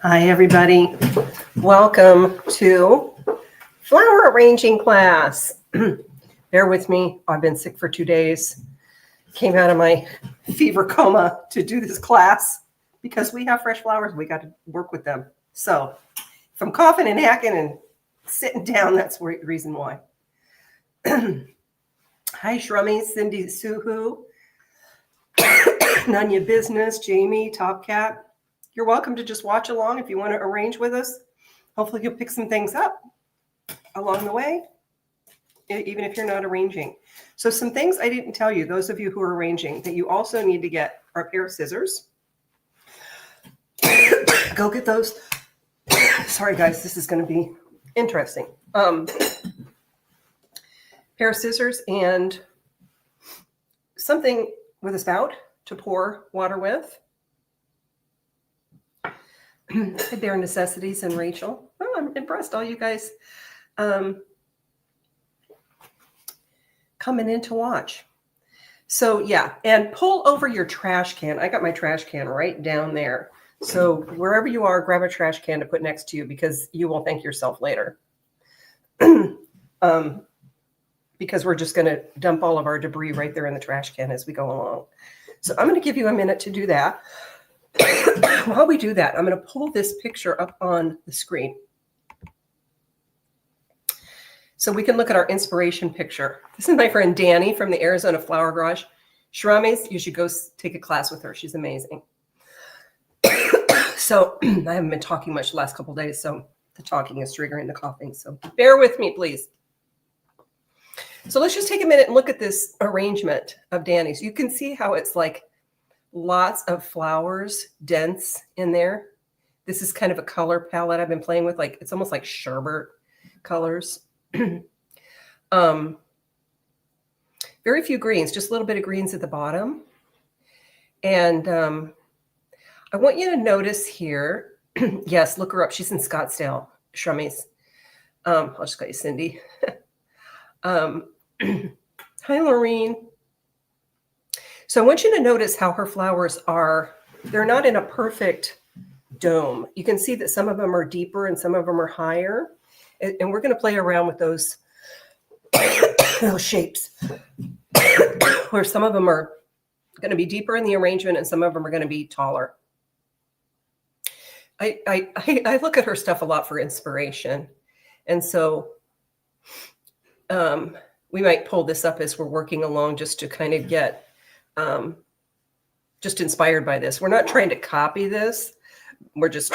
Hi, everybody. Welcome to flower arranging class. Bear with me. I've been sick for 2 days. Came out of my fever coma to do this class because we have fresh flowers. We got to work with them. So if I'm coughing and hacking and sitting down, that's the reason why. Hi, Shrummy, Cindy, Suhu, None Your Business, Jamie, Top Cat. You're welcome to just watch along if you want to arrange with us. Hopefully you'll pick some things up along the way, even if you're not arranging. So some things I didn't tell you, those of you who are arranging, that you also need to get are a pair of scissors. Go get those. Sorry, guys, this is going to be interesting. Pair of scissors and something with a spout to pour water with. Bare necessities and Rachel. Oh, I'm impressed. All you guys coming in to watch. So yeah, and pull over your trash can. I got my trash can right down there. So wherever you are, grab a trash can to put next to you because you will thank yourself later. Because we're just going to dump all of our debris right there in the trash can as we go along. So I'm going to give you a minute to do that. While we do that, I'm going to pull this picture up on the screen so we can look at our inspiration picture. This is my friend Dani from the Arizona Flower Garage. Shramis, you should go take a class with her. She's amazing. So I haven't been talking much the last couple of days, so the talking is triggering the coughing. So bear with me, please. So let's just take a minute and look at this arrangement of Dani's. You can see how it's like lots of flowers, dense in there. This is kind of a color palette I've been playing with. Like it's almost like sherbet colors. Very few greens, just a little bit of greens at the bottom. And I want you to notice here. Yes, look her up. She's in Scottsdale, Shrumies. I'll just call you Cindy. Hi, Laureen. So I want you to notice how her flowers are. They're not in a perfect dome. You can see that some of them are deeper and some of them are higher. And we're going to play around with those, those shapes where some of them are going to be deeper in the arrangement and some of them are going to be taller. I look at her stuff a lot for inspiration. And so we might pull this up as we're working along just to kind of get just inspired by this. We're not trying to copy this. We're just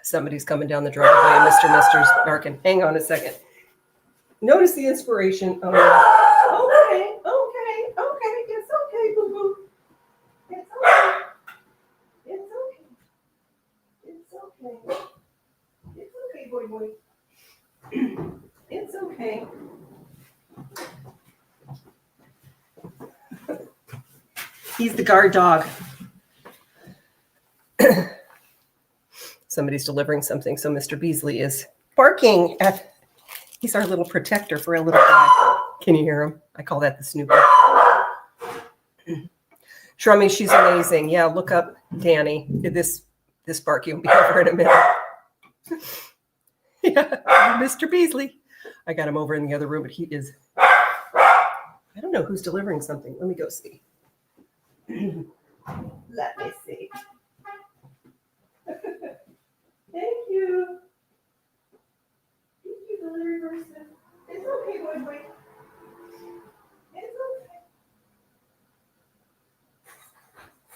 somebody's coming down the driveway and Mister's barking. Hang on a second. Notice the inspiration. Okay. It's okay, boo-boo. It's okay, boy. It's okay. He's the guard dog. Somebody's delivering something, so Mr. Beasley is barking at. He's our little protector for a little guy. Can you hear him? I call that the snooper. Shrummy, she's amazing. Yeah, look up Dani. This barking will be over in a minute. Yeah, Mr. Beasley. I got him over in the other room, but he is. I don't know who's delivering something. Let me go see. Let me see. Thank you. Thank you, delivery person. It's okay, boy. It's okay.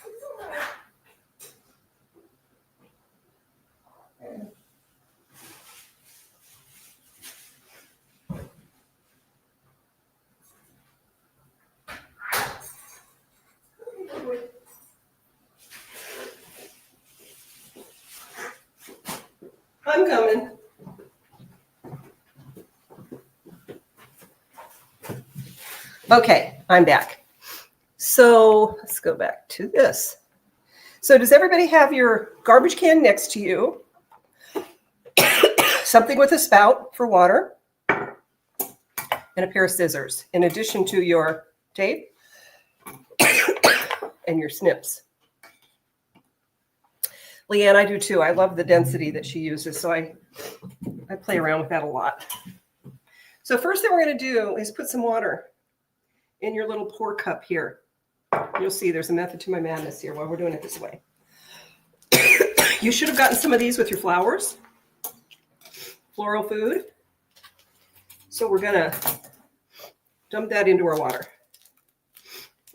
It's all right. I'm coming. Okay, I'm back. So let's go back to this. So does everybody have your garbage can next to you? Something with a spout for water and a pair of scissors in addition to your tape and your snips. Leanne, I do too. I love the density that she uses. So I play around with that a lot. So first thing we're going to do is put some water in your little pour cup here. You'll see there's a method to my madness here while we're doing it this way. You should have gotten some of these with your flowers. Floral food. So we're going to dump that into our water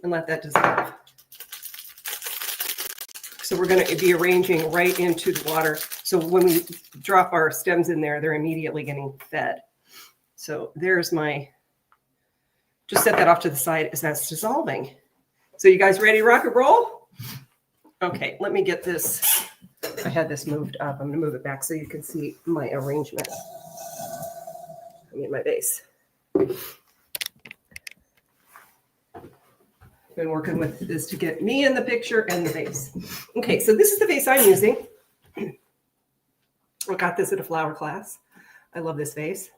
and let that dissolve. So we're going to be arranging right into the water. So when we drop our stems in there, they're immediately getting fed. So there's my, just set that off to the side as that's dissolving. So you guys ready to rock and roll? Okay, let me get this. I had this moved up. I'm going to move it back so you can see my arrangement. I mean, my vase. Been working with this to get me in the picture and the vase. Okay, so this is the vase I'm using. I got this at a flower class. I love this vase.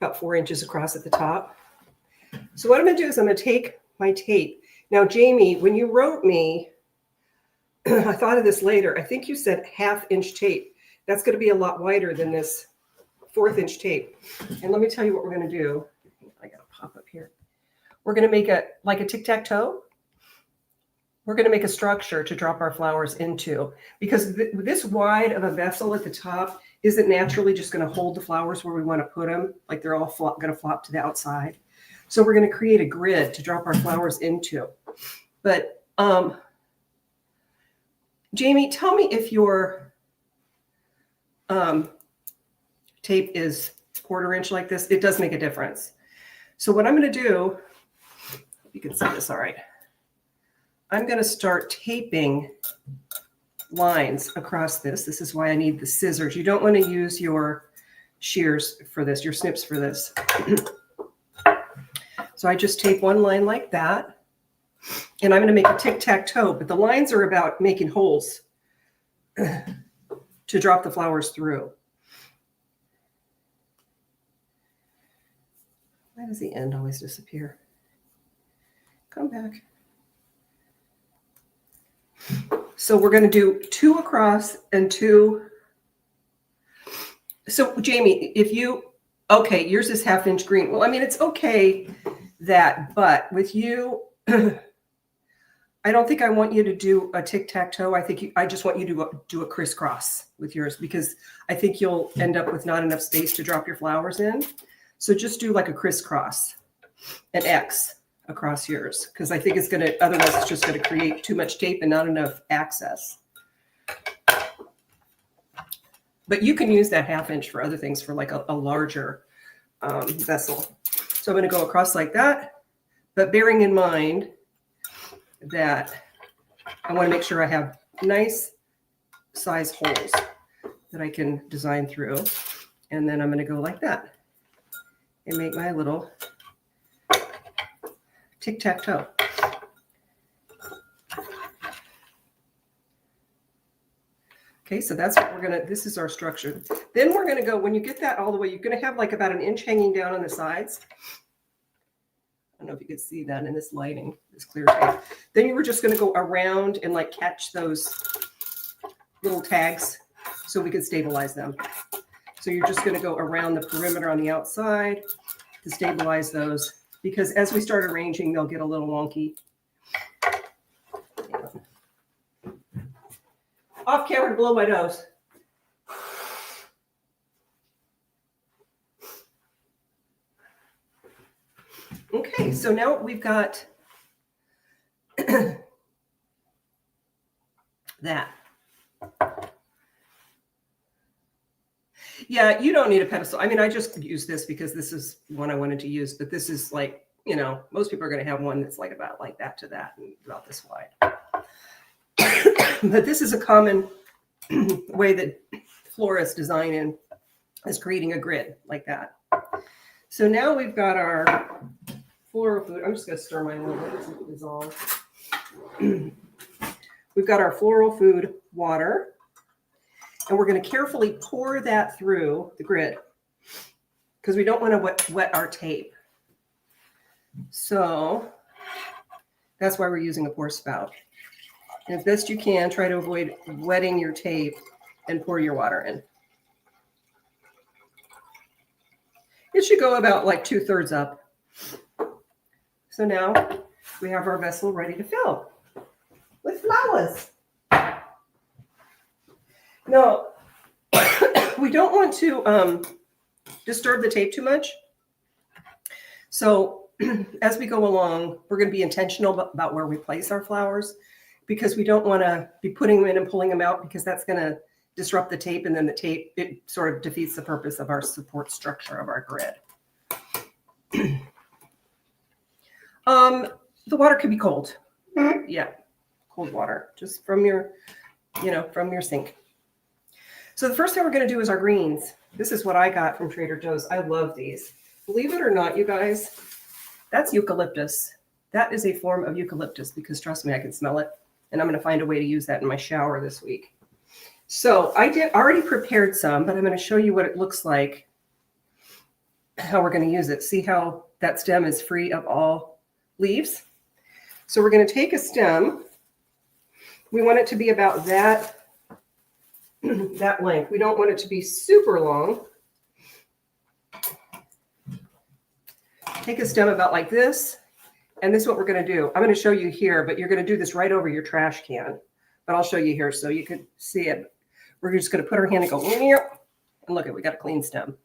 About 4 inches across at the top. So what I'm going to do is I'm going to take my tape. Now, Jamie, when you wrote me, I thought of this later. I think you said 1/2 inch tape. That's going to be a lot wider than this 1/4 inch tape. And let me tell you what we're going to do. I got to pop up here. We're going to make like a tic-tac-toe. We're going to make a structure to drop our flowers into, because this wide of a vessel at the top isn't naturally just going to hold the flowers where we want to put them. Like they're all going to flop to the outside. So we're going to create a grid to drop our flowers into. But Jamie, tell me if your tape is 1/4 inch like this. It does make a difference. So what I'm going to do, you can see this all right. I'm going to start taping lines across this. This is why I need the scissors. You don't want to use your shears for this, your snips for this. So I just tape one line like that. And I'm going to make a tic-tac-toe, but the lines are about making holes to drop the flowers through. Why does the end always disappear? Come back. So we're going to do 2 across and 2. So Jamie, if you, okay, yours is 1/2 inch green. Well, I mean, it's okay that, but with you, I don't think I want you to do a tic-tac-toe. I think I just want you to do a crisscross with yours, because I think you'll end up with not enough space to drop your flowers in. So just do like a crisscross, an X across yours, because I think it's going to, otherwise it's just going to create too much tape and not enough access. But you can use that 1/2 inch for other things, for like a larger vessel. So I'm going to go across like that, but bearing in mind that I want to make sure I have nice size holes that I can design through. And then I'm going to go like that and make my little tic-tac-toe. Okay, so that's what we're going to, this is our structure. Then we're going to go, when you get that all the way, you're going to have like about 1 inch hanging down on the sides. I don't know if you can see that in this lighting, this clear tape. Then you were just going to go around and like catch those little tags so we could stabilize them. So you're just going to go around the perimeter on the outside to stabilize those, because as we start arranging, they'll get a little wonky. Off camera to blow my nose. Okay, so now we've got that. Yeah, you don't need a pedestal. I mean, I just use this because this is one I wanted to use, but this is like, you know, most people are going to have one that's like about like that to that and about this wide. But this is a common way that florists design in, is creating a grid like that. So now we've got our floral food. I'm just going to stir mine a little bit so it dissolve. We've got our floral food water, and we're going to carefully pour that through the grid because we don't want to wet our tape. So that's why we're using a pour spout. And as best you can, try to avoid wetting your tape and pour your water in. It should go about like 2/3 up. So now we have our vessel ready to fill with flowers. Now, we don't want to disturb the tape too much. So as we go along, we're going to be intentional about where we place our flowers, because we don't want to be putting them in and pulling them out, because that's going to disrupt the tape, and then the tape, it sort of defeats the purpose of our support structure of our grid. The water could be cold. Yeah, cold water, just from your, from your sink. So the first thing we're going to do is our greens. This is what I got from Trader Joe's. I love these. Believe it or not, you guys, that's eucalyptus. That is a form of eucalyptus, because trust me, I can smell it. And I'm going to find a way to use that in my shower this week. So I already prepared some, but I'm going to show you what it looks like, how we're going to use it. See how that stem is free of all leaves? So we're going to take a stem. We want it to be about that length. We don't want it to be super long. Take a stem about like this. And this is what we're going to do. I'm going to show you here, but you're going to do this right over your trash can. But I'll show you here so you can see it. We're just going to put our hand and go, and look, we got a clean stem.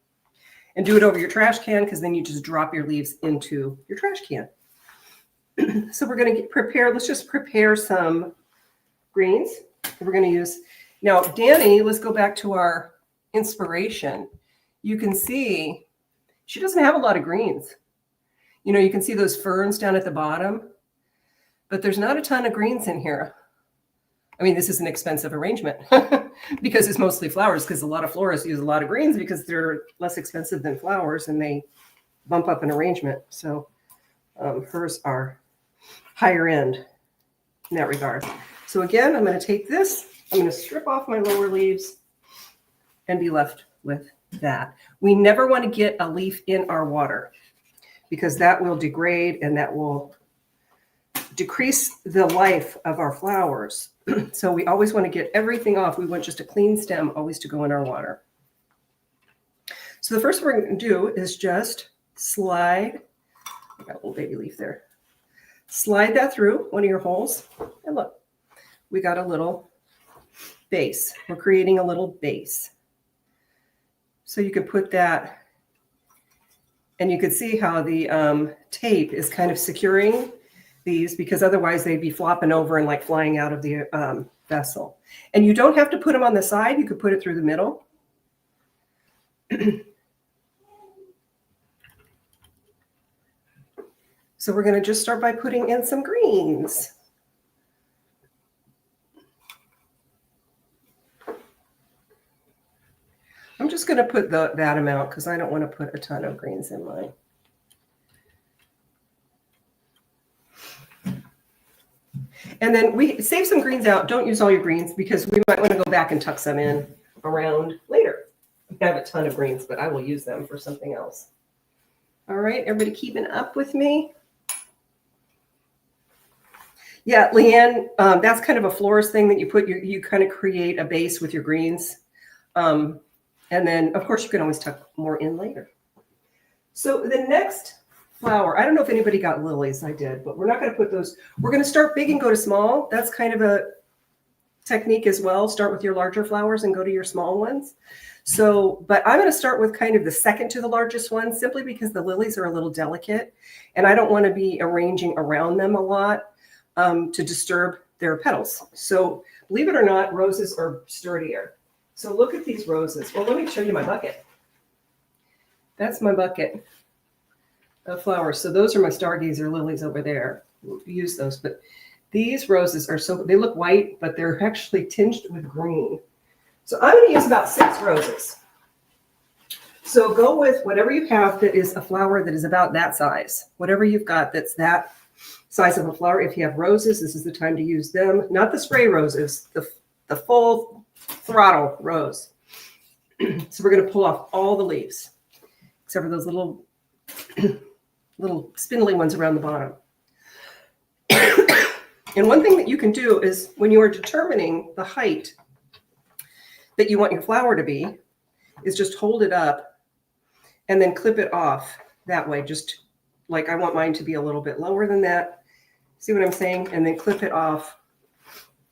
And do it over your trash can, because then you just drop your leaves into your trash can. So we're going to prepare, let's just prepare some greens that we're going to use. Now, Dani, let's go back to our inspiration. You can see she doesn't have a lot of greens. You can see those ferns down at the bottom, but there's not a ton of greens in here. I mean, this is an expensive arrangement because it's mostly flowers, because a lot of florists use a lot of greens because they're less expensive than flowers and they bump up an arrangement. So hers are higher end in that regard. So again, I'm going to take this, I'm going to strip off my lower leaves and be left with that. We never want to get a leaf in our water, because that will degrade and that will decrease the life of our flowers. So we always want to get everything off. We want just a clean stem always to go in our water. So the first thing we're going to do is just slide. I got a little baby leaf there. Slide that through one of your holes. And look, we got a little base. We're creating a little base. So you can put that, and you can see how the tape is kind of securing these, because otherwise they'd be flopping over and like flying out of the vessel. And you don't have to put them on the side. You could put it through the middle. So we're going to just start by putting in some greens. I'm just going to put that amount, because I don't want to put a ton of greens in mine. And then we save some greens out. Don't use all your greens, because we might want to go back and tuck some in around later. I have a ton of greens, but I will use them for something else. All right, everybody keeping up with me? Yeah, Leanne, that's kind of a florist thing that you kind of create a base with your greens. And then, of course, you can always tuck more in later. So the next flower, I don't know if anybody got lilies. I did, but we're not going to put those. We're going to start big and go to small. That's kind of a technique as well. Start with your larger flowers and go to your small ones. So, but I'm going to start with kind of the second to the largest one, simply because the lilies are a little delicate and I don't want to be arranging around them a lot to disturb their petals. So believe it or not, roses are sturdier. So look at these roses. Well, let me show you my bucket. That's my bucket of flowers. So those are my Stargazer lilies over there. We'll use those, but these roses are they look white, but they're actually tinged with green. So I'm going to use about 6 roses. So go with whatever you have that is a flower that is about that size. Whatever you've got that's that size of a flower. If you have roses, this is the time to use them. Not the spray roses, the full throttle rose. So we're going to pull off all the leaves, except for those little spindly ones around the bottom. And one thing that you can do is when you are determining the height that you want your flower to be, is just hold it up and then clip it off that way. Just like I want mine to be a little bit lower than that. See what I'm saying? And then clip it off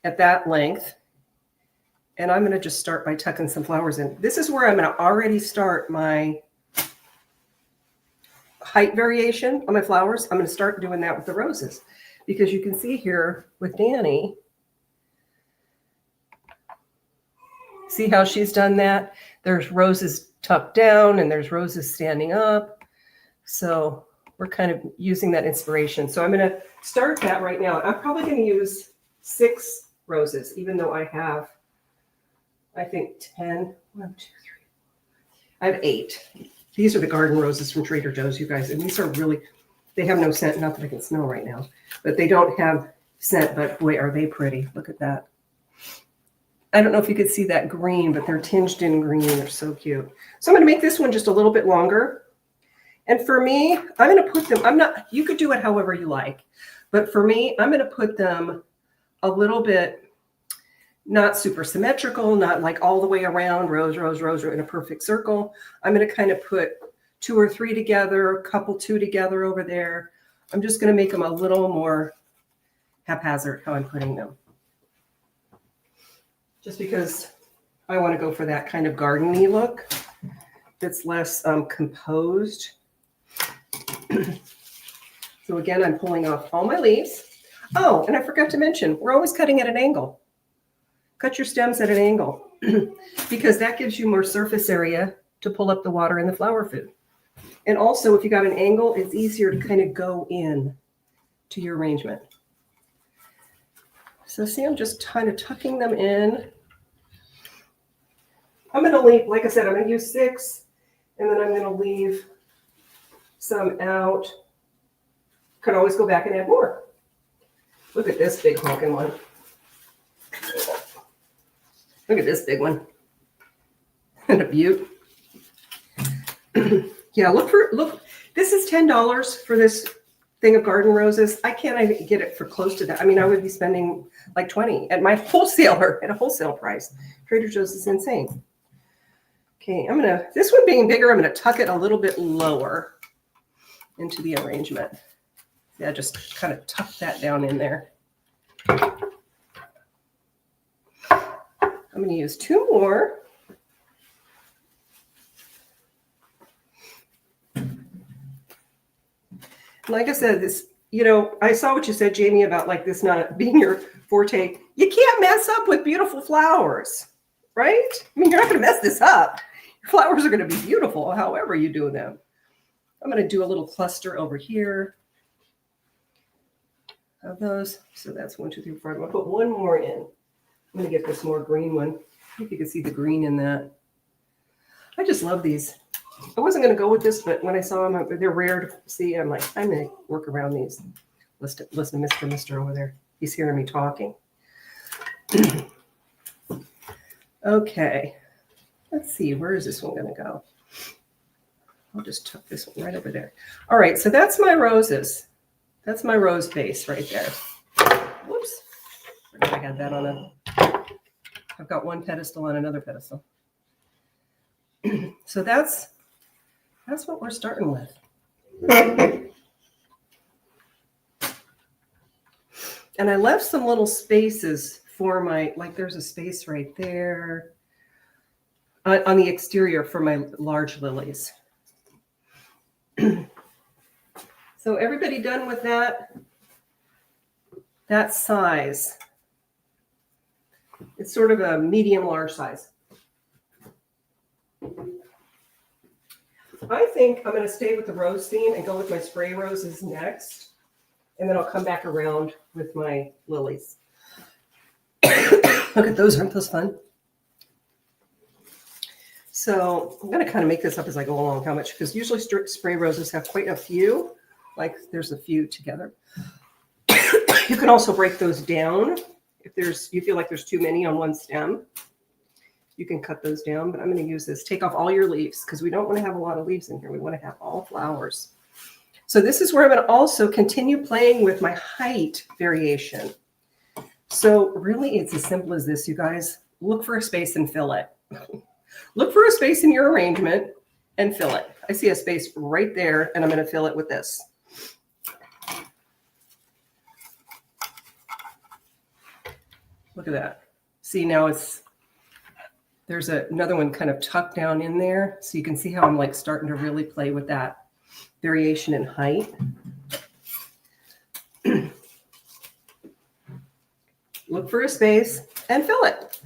at that length. And I'm going to just start by tucking some flowers in. This is where I'm going to already start my height variation on my flowers. I'm going to start doing that with the roses, because you can see here with Dani, see how she's done that? There's roses tucked down and there's roses standing up. So we're kind of using that inspiration. So I'm going to start that right now. I'm probably going to use 6 roses, even though I have, I think 10, 1, 2, 3. I have 8. These are the garden roses from Trader Joe's, you guys. And these are really, they have no scent, not that I can smell right now, but they don't have scent, but boy, are they pretty. Look at that. I don't know if you could see that green, but they're tinged in green. They're so cute. So I'm going to make this one just a little bit longer. And for me, I'm going to put them, you could do it however you like, but for me, I'm going to put them a little bit, not super symmetrical, not like all the way around, rows, rows, rows, in a perfect circle. I'm going to kind of put 2 or 3 together, a couple 2 together over there. I'm just going to make them a little more haphazard how I'm putting them. Just because I want to go for that kind of garden-y look that's less composed. So again, I'm pulling off all my leaves. Oh, and I forgot to mention, we're always cutting at an angle. Cut your stems at an angle because that gives you more surface area to pull up the water in the flower food. And also, if you got an angle, it's easier to kind of go in to your arrangement. So see, I'm just kind of tucking them in. I'm going to leave, like I said, I'm going to use 6, and then I'm going to leave some out. Could always go back and add more. Look at this big honking one. Look at this big one. And a beaut. Yeah, look, this is $10 for this thing of garden roses. I can't even get it for close to that. I mean, I would be spending like 20 at my wholesaler at a wholesale price. Trader Joe's is insane. Okay, this one being bigger, I'm going to tuck it a little bit lower into the arrangement. Yeah, just kind of tuck that down in there. I'm going to use 2 more. Like I said, this, I saw what you said, Jamie, about like this not being your forte. You can't mess up with beautiful flowers, right? I mean, you're not going to mess this up. Your flowers are going to be beautiful, however you do them. I'm going to do a little cluster over here of those. So that's 1, 2, 3, 4. I'm going to put 1 more in. I'm going to get this more green one. I think you can see the green in that. I just love these. I wasn't going to go with this, but when I saw them, they're rare to see. I'm like, I'm going to work around these. Listen to Mr. over there. He's hearing me talking. Okay. Let's see. Where is this one going to go? I'll just tuck this one right over there. All right. So that's my roses. That's my rose base right there. Whoops. I had that on I've got one pedestal on another pedestal. So that's what we're starting with. And I left some little spaces for my, like there's a space right there on the exterior for my large lilies. So everybody done with that size? It's sort of a medium large size. I think I'm going to stay with the rose theme and go with my spray roses next. And then I'll come back around with my lilies. Look at those. Aren't those fun? So I'm going to kind of make this up as I go along, how much, because usually spray roses have quite a few. Like there's a few together. You can also break those down. If you feel like there's too many on one stem, you can cut those down, but I'm going to use this. Take off all your leaves because we don't want to have a lot of leaves in here. We want to have all flowers. So this is where I'm going to also continue playing with my height variation. So really, it's as simple as this, you guys. Look for a space and fill it. Look for a space in your arrangement and fill it. I see a space right there, and I'm going to fill it with this. Look at that. See, now there's another one kind of tucked down in there. So you can see how I'm like starting to really play with that variation in height. Look for a space and fill it.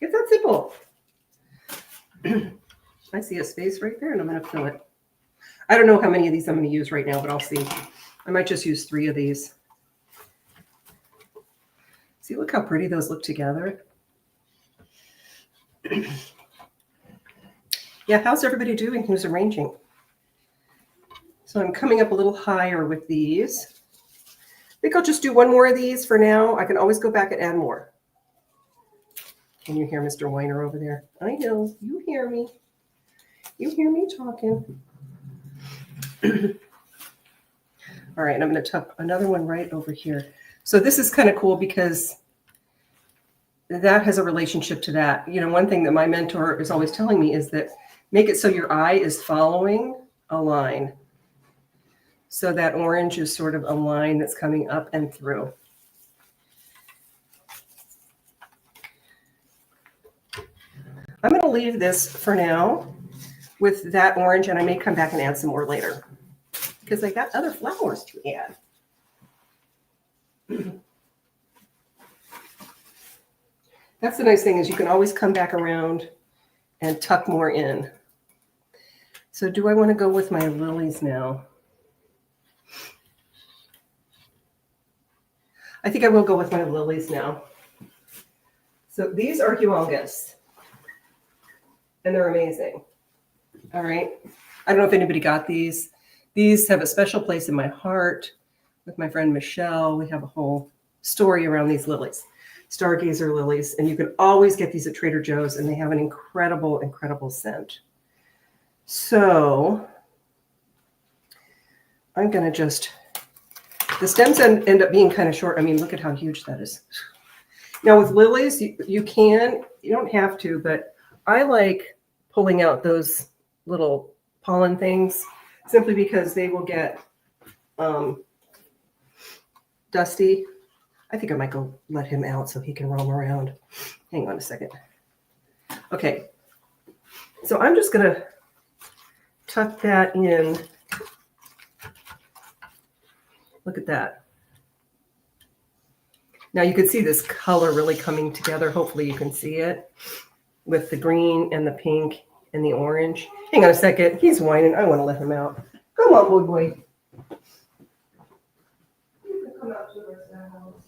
It's that simple. I see a space right there and I'm going to fill it. I don't know how many of these I'm going to use right now, but I'll see. I might just use 3 of these. See, look how pretty those look together. Yeah, how's everybody doing who's arranging? So I'm coming up a little higher with these. I think I'll just do 1 more of these for now. I can always go back and add more. Can you hear Mr. Weiner over there? I know, you hear me. You hear me talking. All right, and I'm going to tuck another one right over here. So this is kind of cool because that has a relationship to that. You know, one thing that my mentor is always telling me is that make it so your eye is following a line. So that orange is sort of a line that's coming up and through. I'm going to leave this for now with that orange, and I may come back and add some more later because I got other flowers to add. That's the nice thing is you can always come back around and tuck more in. So do I want to go with my lilies now? I think I will go with my lilies now. So these are humongous, and they're amazing. All right. I don't know if anybody got these. These have a special place in my heart. With my friend Michelle, we have a whole story around these lilies, Stargazer lilies, and you can always get these at Trader Joe's, and they have an incredible, incredible scent. So I'm going to just, the stems end up being kind of short. I mean, look at how huge that is. Now with lilies, you don't have to, but I like pulling out those little pollen things simply because they will get dusty. I think I might go let him out so he can roam around. Hang on a second. Okay. So I'm just going to tuck that in. Look at that. Now you can see this color really coming together. Hopefully you can see it with the green and the pink and the orange. Hang on a second. He's whining. I want to let him out. Come on, boy. You can come out to the rest of the house.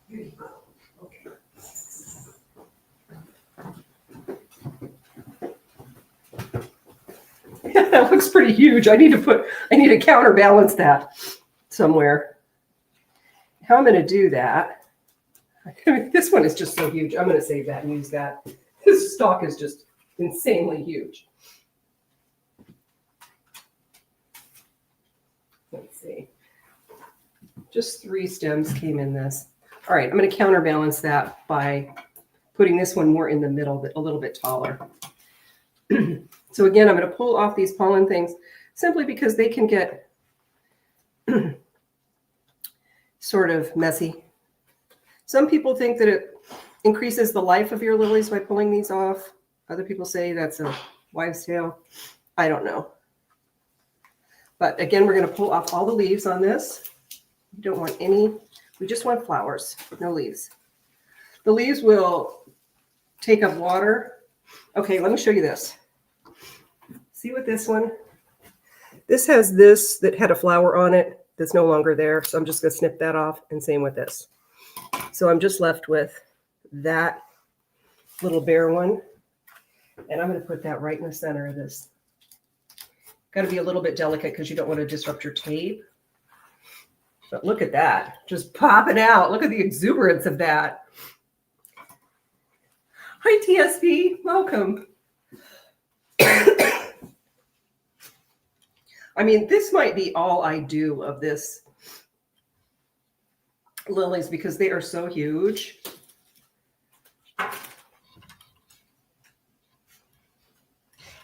Here you go. Okay. That looks pretty huge. I need to counterbalance that somewhere. How I'm going to do that. This one is just so huge. I'm going to save that and use that. This stalk is just insanely huge. Let's see. Just 3 stems came in this. All right, I'm going to counterbalance that by putting this one more in the middle, a little bit taller. So again, I'm going to pull off these pollen things simply because they can get sort of messy. Some people think that it increases the life of your lilies by pulling these off. Other people say that's a wives' tale. I don't know. But again, we're going to pull off all the leaves on this. We don't want any. We just want flowers, no leaves. The leaves will take up water. Okay, let me show you this. See what this one? This has this that had a flower on it that's no longer there. So I'm just going to snip that off, and same with this. So I'm just left with that little bare one. And I'm going to put that right in the center of this. Got to be a little bit delicate because you don't want to disrupt your tape. But look at that. Just popping out. Look at the exuberance of that. Hi, TSP. Welcome. I mean, this might be all I do of this lilies because they are so huge.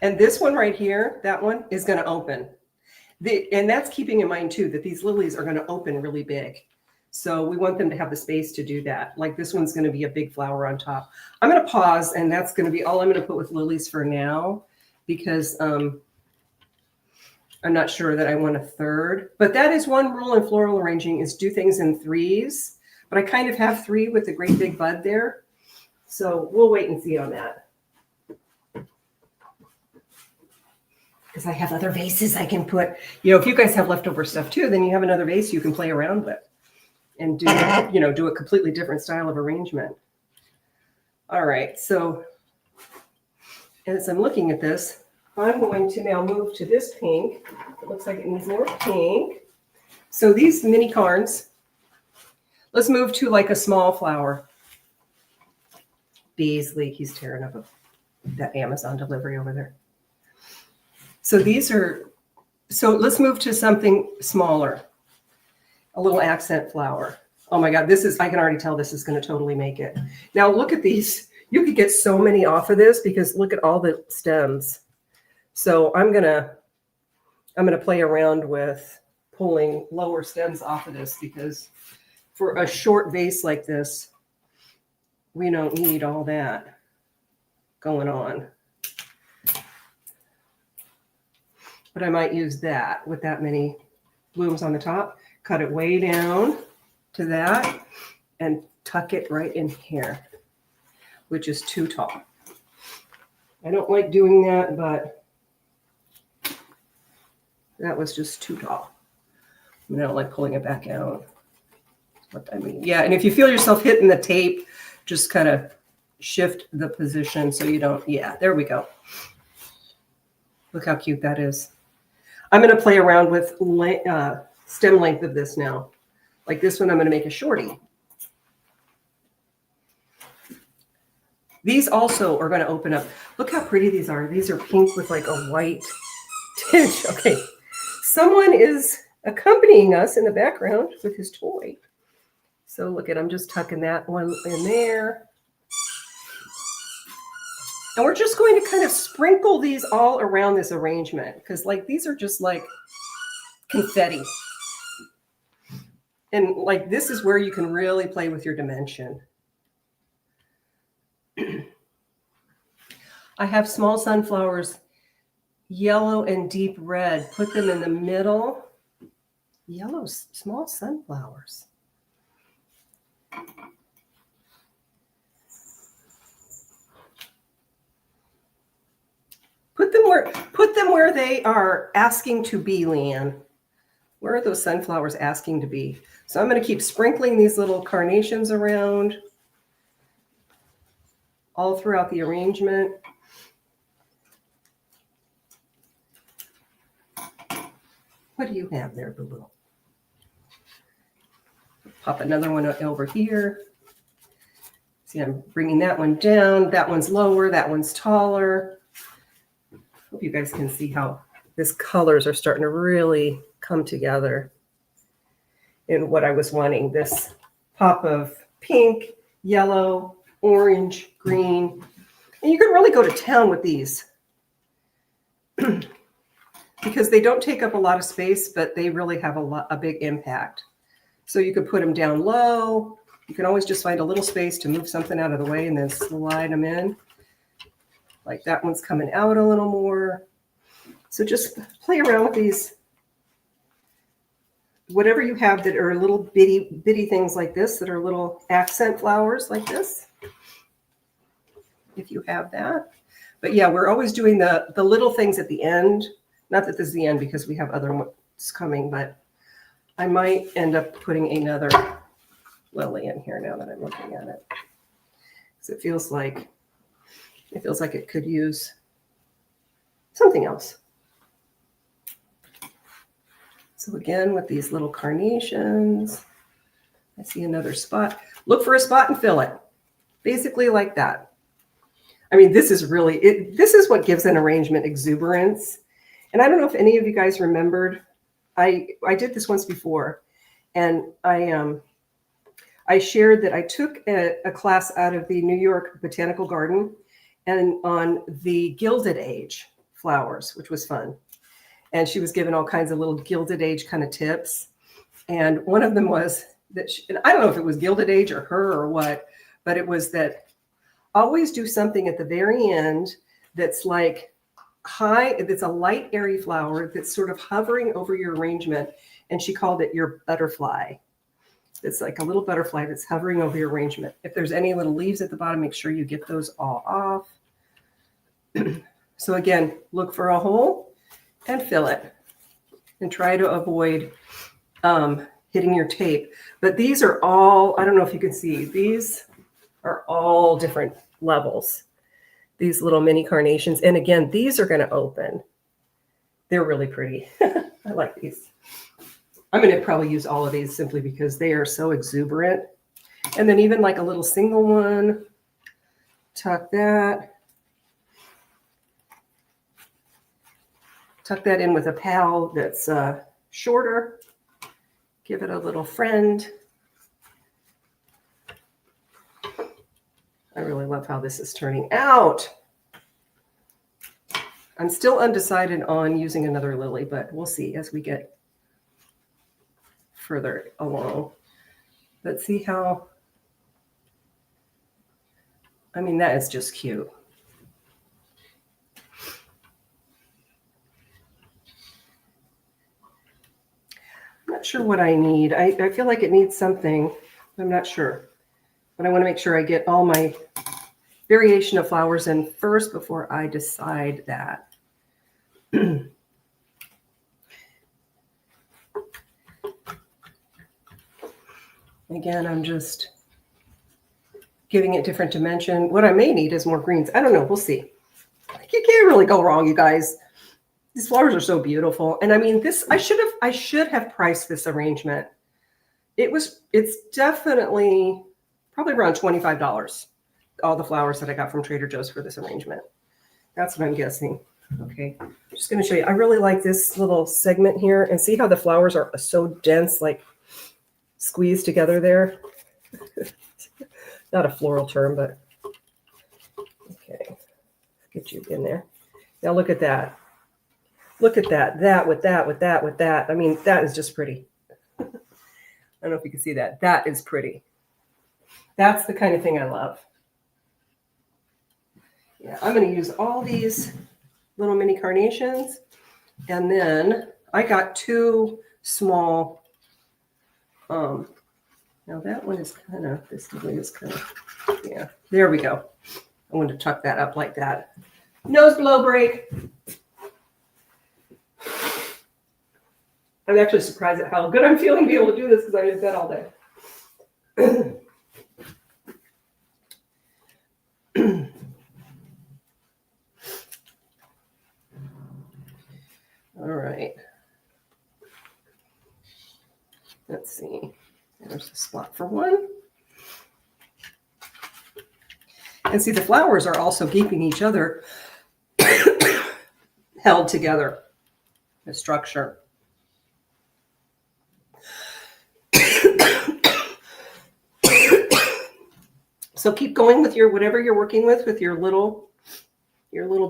And this one right here, that one is going to open. And that's keeping in mind too, that these lilies are going to open really big. So we want them to have the space to do that. Like this one's going to be a big flower on top. I'm going to pause, and that's going to be all I'm going to put with lilies for now, because I'm not sure that I want a third. But that is one rule in floral arranging, is do things in threes. But I kind of have 3 with the great big bud there. So we'll wait and see on that. Because I have other vases I can put. You know, if you guys have leftover stuff too, then you have another vase you can play around with and do, you know, do a completely different style of arrangement. All right, so as I'm looking at this, I'm going to now move to this pink. It looks like it needs more pink. So these mini carns, let's move to like a small flower. Beasley, he's tearing up that Amazon delivery over there. So these are, so let's move to something smaller, a little accent flower. Oh my God, this is, I can already tell this is going to totally make it. Now look at these. You could get so many off of this because look at all the stems. So I'm going to play around with pulling lower stems off of this, because for a short vase like this, we don't need all that going on. But I might use that with that many blooms on the top, cut it way down to that, and tuck it right in here, which is too tall. I don't like doing that, but that was just too tall. I don't like pulling it back out. That's what I mean. Yeah, and if you feel yourself hitting the tape, just kind of shift the position so you don't, yeah, there we go. Look how cute that is. I'm going to play around with stem length of this now. Like this one, I'm going to make a shorty. These also are going to open up. Look how pretty these are. These are pink with like a white tinge. Okay. Someone is accompanying us in the background with his toy. So look at, I'm just tucking that one in there. And we're just going to kind of sprinkle these all around this arrangement, because like these are just like confetti. And like this is where you can really play with your dimension. I have small sunflowers, yellow and deep red. Put them in the middle. Yellow, small sunflowers. Put them where they are asking to be, Leanne. Where are those sunflowers asking to be? So I'm going to keep sprinkling these little carnations around all throughout the arrangement. What do you have there, Boo-Boo? Pop another one over here. See, I'm bringing that one down. That one's lower. That one's taller. Hope you guys can see how these colors are starting to really come together in what I was wanting. This pop of pink, yellow, orange, green. And you can really go to town with these because they don't take up a lot of space, but they really have a big impact. So you could put them down low. You can always just find a little space to move something out of the way and then slide them in. Like that one's coming out a little more. So just play around with these. Whatever you have that are little bitty things like this, that are little accent flowers like this, if you have that. But yeah, we're always doing the little things at the end. Not that this is the end because we have other ones coming, but I might end up putting another lily in here now that I'm looking at it. Because it feels like it could use something else. So again, with these little carnations, I see another spot. Look for a spot and fill it. Basically like that. I mean, this is really, this is what gives an arrangement exuberance. And I don't know if any of you guys remembered, I did this once before, and I shared that I took a class out of the New York Botanical Garden and on the Gilded Age flowers, which was fun. And she was given all kinds of little Gilded Age kind of tips. And one of them was that, and I don't know if it was Gilded Age or her or what, but it was that always do something at the very end that's like high, that's a light, airy flower that's sort of hovering over your arrangement. And she called it your butterfly. It's like a little butterfly that's hovering over your arrangement. If there's any little leaves at the bottom, make sure you get those all off. So again, look for a hole and fill it. And try to avoid hitting your tape. But these are all, I don't know if you can see, these are all different levels. These little mini carnations. And again, these are going to open. They're really pretty. I like these. I'm going to probably use all of these simply because they are so exuberant. And then even like a little single one, tuck that. Tuck that in with a pal that's shorter. Give it a little friend. I really love how this is turning out. I'm still undecided on using another lily, but we'll see as we get further along. But see how, I mean, that is just cute. I'm not sure what I need. I feel like it needs something. I'm not sure. But I want to make sure I get all my variation of flowers in first before I decide that. Again, I'm just giving it different dimension. What I may need is more greens. I don't know. We'll see. You can't really go wrong, you guys. These flowers are so beautiful. And I mean, this, I should have priced this arrangement. It's definitely probably around $25. All the flowers that I got from Trader Joe's for this arrangement. That's what I'm guessing. Okay, I'm just going to show you. I really like this little segment here, and see how the flowers are so dense, like squeezed together there. Not a floral term, but okay. Get you in there. Now look at that. Look at that. That with that, with that, with that. I mean, that is just pretty. I don't know if you can see that. That is pretty. That's the kind of thing I love. Yeah, I'm going to use all these little mini carnations. And then I got two small, now that one is kind of, this one is kind of, yeah, there we go. I'm going to tuck that up like that. Nose blow break. I'm actually surprised at how good I'm feeling to be able to do this because I did that all day. All right. Let's see. There's a spot for one. And see, the flowers are also keeping each other held together, the structure. So keep going with your, whatever you're working with your little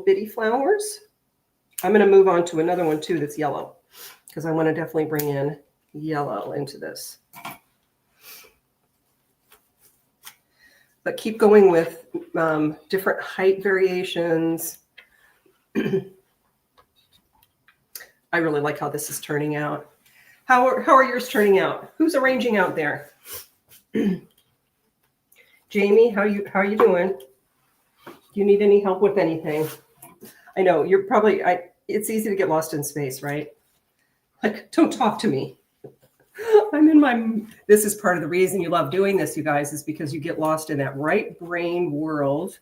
bitty flowers. I'm going to move on to another one too that's yellow, because I want to definitely bring in yellow into this. But keep going with different height variations. I really like how this is turning out. How are yours turning out? Who's arranging out there? Jamie, how are you doing? Do you need any help with anything? I know you're probably, it's easy to get lost in space, right? Like, don't talk to me. I'm in my, this is part of the reason you love doing this, you guys, is because you get lost in that right brain world.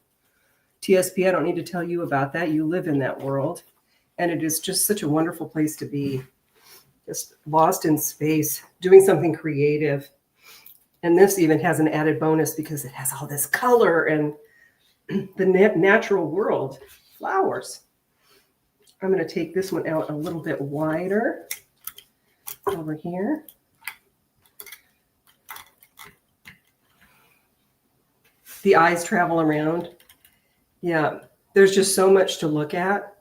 TSP, I don't need to tell you about that. You live in that world. And it is just such a wonderful place to be. Just lost in space, doing something creative. And this even has an added bonus because it has all this color and the natural world, flowers. I'm going to take this one out a little bit wider over here. The eyes travel around. Yeah, there's just so much to look at.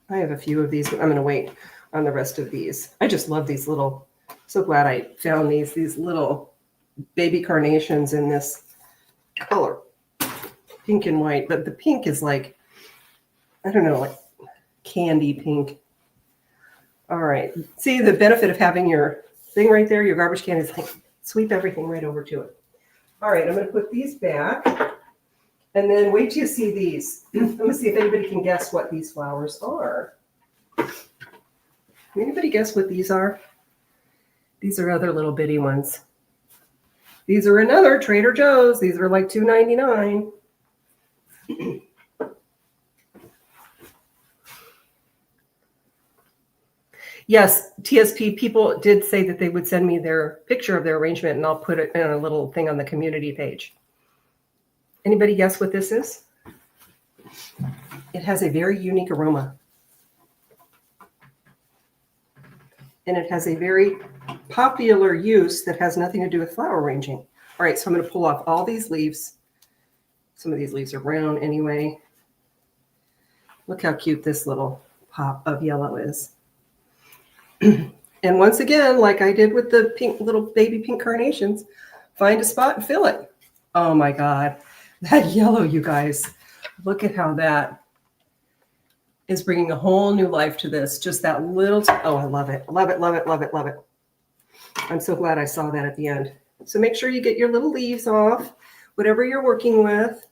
I have a few of these, but I'm going to wait on the rest of these. I just love these little, so glad I found these little baby carnations in this color, pink and white. But the pink is like, I don't know, like candy pink. All right. See the benefit of having your thing right there, your garbage can is like sweep everything right over to it. All right, I'm going to put these back. And then wait till you see these. I'm going to see if anybody can guess what these flowers are. Can anybody guess what these are? These are other little bitty ones. These are another Trader Joe's. These are like $2.99. Yes, TSP people did say that they would send me their picture of their arrangement, and I'll put it in a little thing on the community page. Anybody guess what this is? It has a very unique aroma. And it has a very popular use that has nothing to do with flower arranging. All right, so I'm going to pull off all these leaves. Some of these leaves are brown anyway. Look how cute this little pop of yellow is. And once again, like I did with the pink little baby pink carnations, find a spot and fill it. Oh my God, that yellow, you guys. Look at how that is bringing a whole new life to this. Just that little, oh, I love it. Love it, love it, love it, love it. I'm so glad I saw that at the end. So make sure you get your little leaves off, whatever you're working with.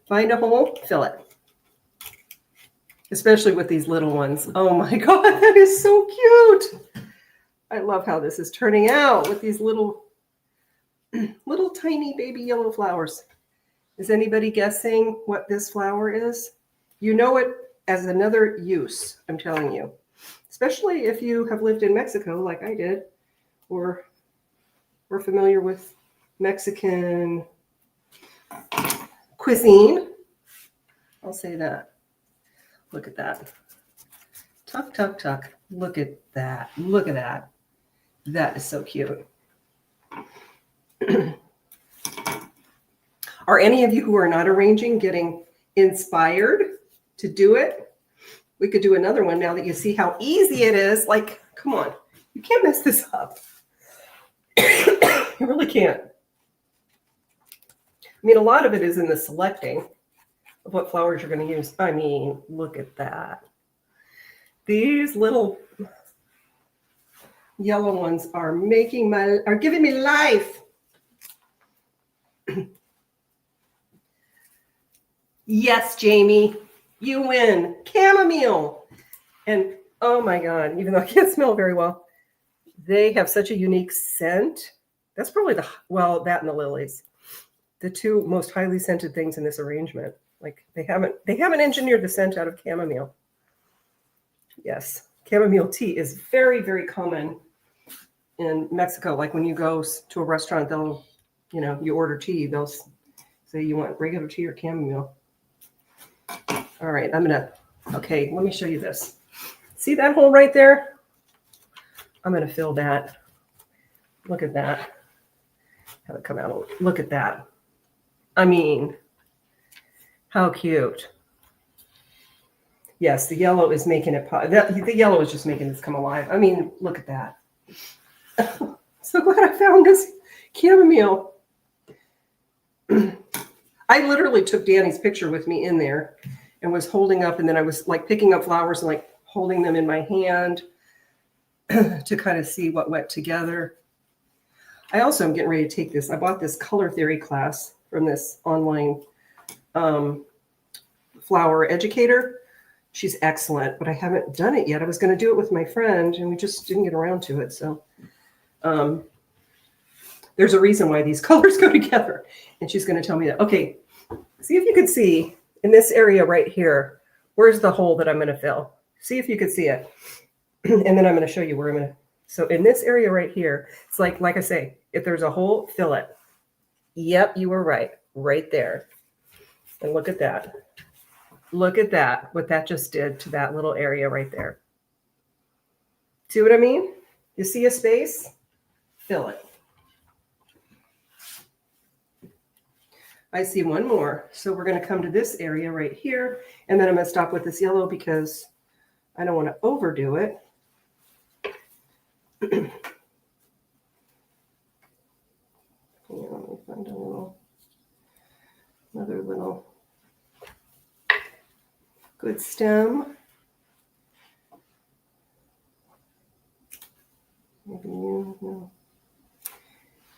Find a hole, fill it. Especially with these little ones. Oh my God, that is so cute. I love how this is turning out with these little tiny baby yellow flowers. Is anybody guessing what this flower is? You know it as another use, I'm telling you. Especially if you have lived in Mexico like I did, or we're familiar with Mexican cuisine. I'll say that. Look at that. Tuck, tuck, tuck. Look at that. Look at that. That is so cute. Are any of you who are not arranging getting inspired to do it? We could do another one now that you see how easy it is. Like, come on. You can't mess this up. You really can't. I mean, a lot of it is in the selecting of what flowers you're going to use. I mean, look at that. These little yellow ones are giving me life. Yes, Jamie, you win. Chamomile. And oh my God, even though I can't smell very well, they have such a unique scent. That's probably that and the lilies, the two most highly scented things in this arrangement. Like they haven't engineered the scent out of chamomile. Yes, chamomile tea is very, very common in Mexico. Like when you go to a restaurant, they'll, you order tea, they'll say you want regular tea or chamomile. All right, okay, let me show you this. See that hole right there? I'm going to fill that. Look at that. Have it come out. Look at that. I mean, how cute. Yes, the yellow is making it the yellow is just making this come alive. I mean, look at that. So glad I found this chamomile. I literally took Dani's picture with me in there and was holding up, and then I was like picking up flowers and like holding them in my hand to kind of see what went together. I also am getting ready to take this. I bought this color theory class from this online flower educator. She's excellent, but I haven't done it yet. I was going to do it with my friend, and we just didn't get around to it. So there's a reason why these colors go together. And she's going to tell me that. Okay, see if you can see in this area right here, where's the hole that I'm going to fill? See if you can see it. And then I'm going to show you where I'm going to So in this area right here, it's like I say, if there's a hole, fill it. Yep, you were right. Right there. And look at that. Look at that, what that just did to that little area right there. See what I mean? You see a space? Fill it. I see one more. So we're going to come to this area right here. And then I'm going to stop with this yellow because I don't want to overdo it. Here, let me find another little good stem. Maybe you, no.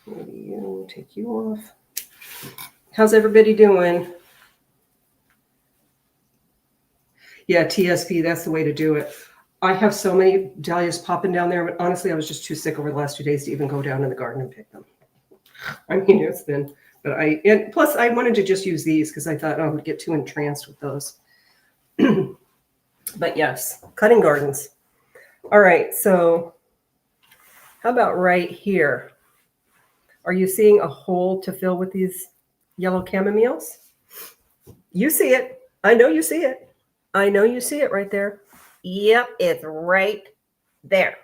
Maybe you, take you off. How's everybody doing? Yeah, TSP, that's the way to do it. I have so many dahlias popping down there, but honestly, I was just too sick over the last 2 days to even go down in the garden and pick them. I mean, it's been, but and plus I wanted to just use these because I thought, oh, I would get too entranced with those. But yes, cutting gardens. All right, so how about right here? Are you seeing a hole to fill with these yellow chamomiles? You see it. I know you see it. I know you see it right there. Yep, it's right there.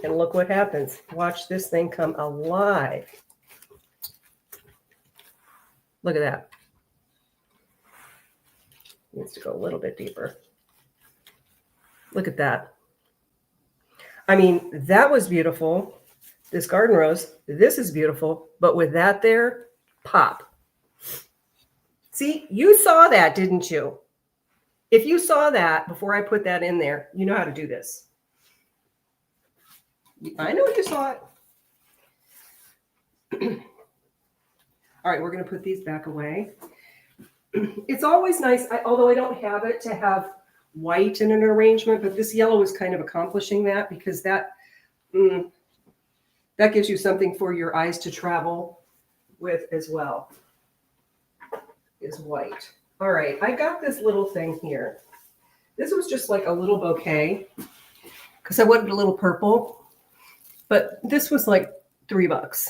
And look what happens. Watch this thing come alive. Look at that. Needs to go a little bit deeper. Look at that. I mean, that was beautiful. This garden rose, this is beautiful. But with that there, pop. See, you saw that, didn't you? If you saw that before I put that in there, you know how to do this. I know you saw it. All right, we're going to put these back away. It's always nice, although I don't have it, to have white in an arrangement, but this yellow is kind of accomplishing that because that gives you something for your eyes to travel with as well, is white. All right, I got this little thing here. This was just like a little bouquet because I wanted a little purple, but this was like $3.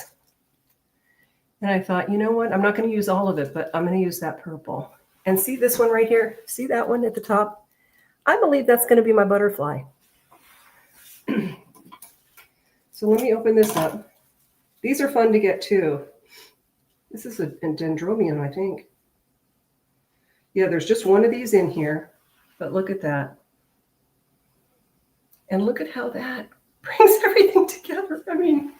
And I thought, you know what? I'm not going to use all of it, but I'm going to use that purple. And see this one right here? See that one at the top? I believe that's going to be my butterfly. So let me open this up. These are fun to get too. This is a dendrobium, I think. Yeah, there's just one of these in here, but look at that. And look at how that brings everything together. I mean.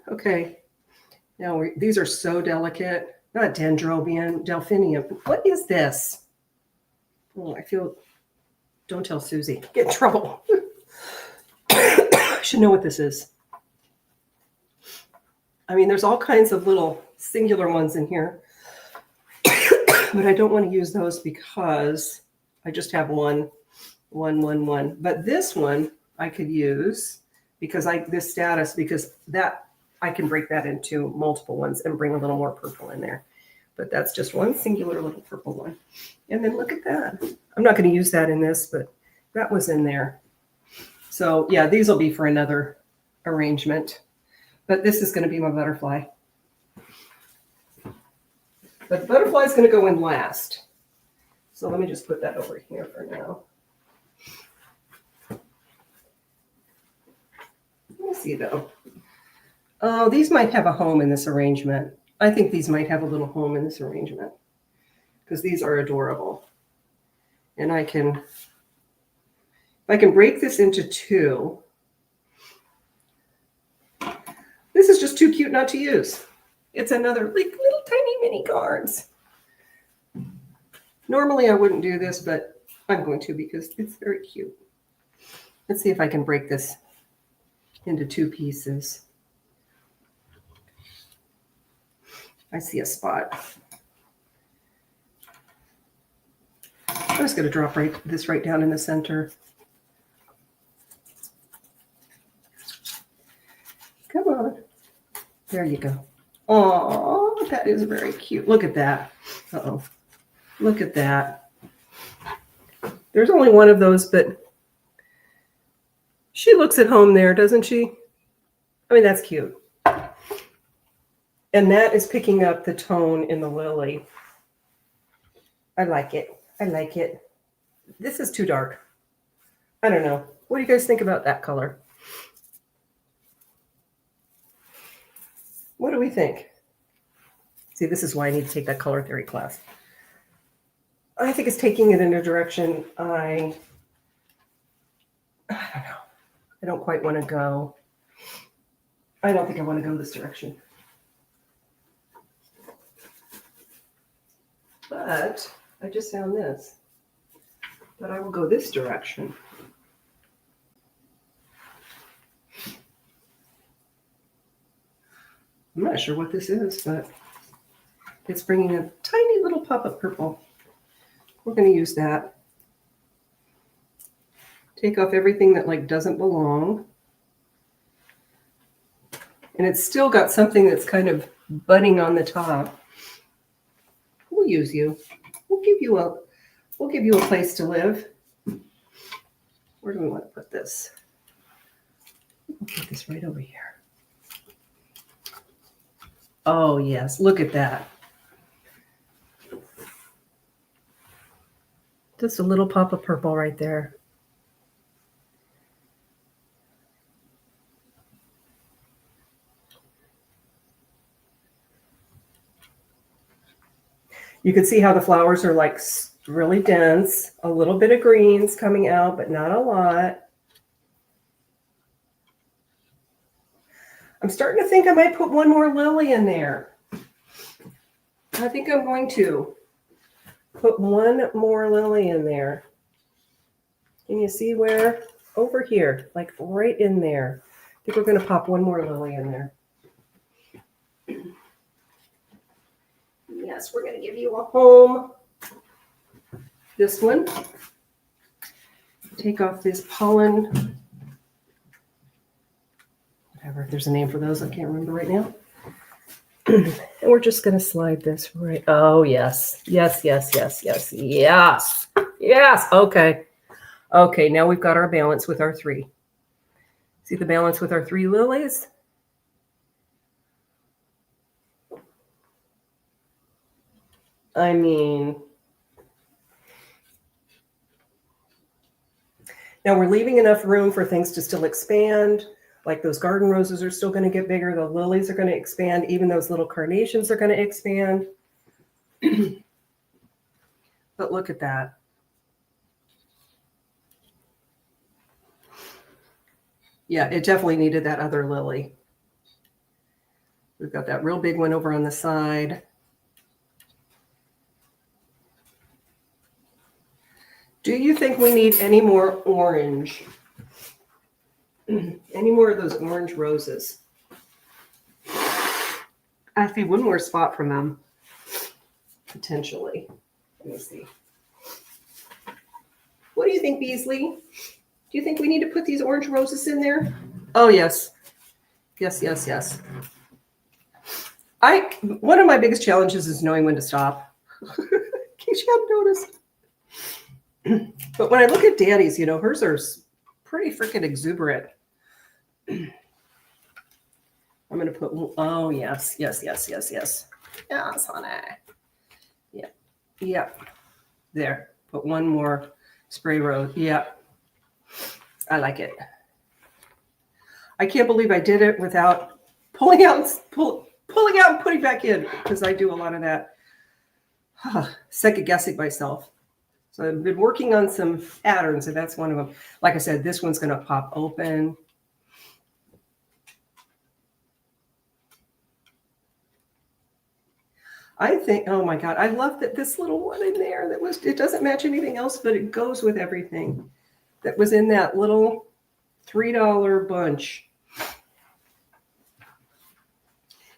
Okay. Now these are so delicate. Not dendrobium, delphinium. What is this? Oh, I feel, don't tell Susie. Get in trouble. I should know what this is. I mean, there's all kinds of little singular ones in here. But I don't want to use those because I just have one. But this one I could use because that I can break that into multiple ones and bring a little more purple in there. But that's just one singular little purple one. And then look at that. I'm not going to use that in this, but that was in there. So yeah, these will be for another arrangement. But this is going to be my butterfly. But the butterfly is going to go in last. So let me just put that over here for now. Let me see though. Oh, these might have a home in this arrangement. I think these might have a little home in this arrangement because these are adorable. And if I can break this into two. This is just too cute not to use. It's another like little tiny mini cards. Normally I wouldn't do this, but I'm going to because it's very cute. Let's see if I can break this into two pieces. I see a spot. I'm just going to drop this right down in the center. Come on. There you go. Oh, that is very cute. Look at that. Uh-oh. Look at that. There's only one of those, but She looks at home there, doesn't she? I mean, that's cute. And that is picking up the tone in the lily. I like it. I like it. This is too dark. I don't know. What do you guys think about that color? What do we think? See, this is why I need to take that color theory class. I think it's taking it in a direction I don't know. I don't quite want to go. I don't think I want to go this direction. But I just found this. But I will go this direction. I'm not sure what this is, but it's bringing a tiny little pop of purple. We're going to use that. Take off everything that like doesn't belong. And it's still got something that's kind of budding on the top. We'll use you. We'll give you a place to live. Where do we want to put this? We'll put this right over here. Oh yes, look at that. Just a little pop of purple right there. You can see how the flowers are like really dense, a little bit of greens coming out, but not a lot. I'm starting to think I might put one more lily in there. I think I'm going to put one more lily in there. Can you see where? Over here, like right in there. I think we're going to pop one more lily in there. Yes, we're going to give you a home. This one. Take off this pollen. Whatever, there's a name for those. I can't remember right now. And we're just going to slide this right. Oh, yes. Yes, yes, yes, yes, yes. Yes. Okay. Okay, now we've got our balance with our three. See the balance with our three lilies? I mean, now we're leaving enough room for things to still expand. Like those garden roses are still going to get bigger. The lilies are going to expand. Even those little carnations are going to expand. But look at that. Yeah, it definitely needed that other lily. We've got that real big one over on the side. Do you think we need any more orange? Any more of those orange roses? I see one more spot from them, potentially. Let me see. What do you think, Beasley? Do you think we need to put these orange roses in there? Oh, yes. Yes, yes, yes. One of my biggest challenges is knowing when to stop. In case you haven't noticed. But when I look at Dani's, you know, hers are pretty freaking exuberant. I'm going to put, oh, yes, yes, yes, yes, yes. Yes, honey. Yeah, yeah. There, put one more spray rose. Yeah, I like it. I can't believe I did it without pulling out and putting back in, because I do a lot of that. Second guessing myself. So I've been working on some patterns, and that's one of them. Like I said, this one's going to pop open. I think, oh my God, I love that this little one in there it doesn't match anything else, but it goes with everything that was in that little $3 bunch.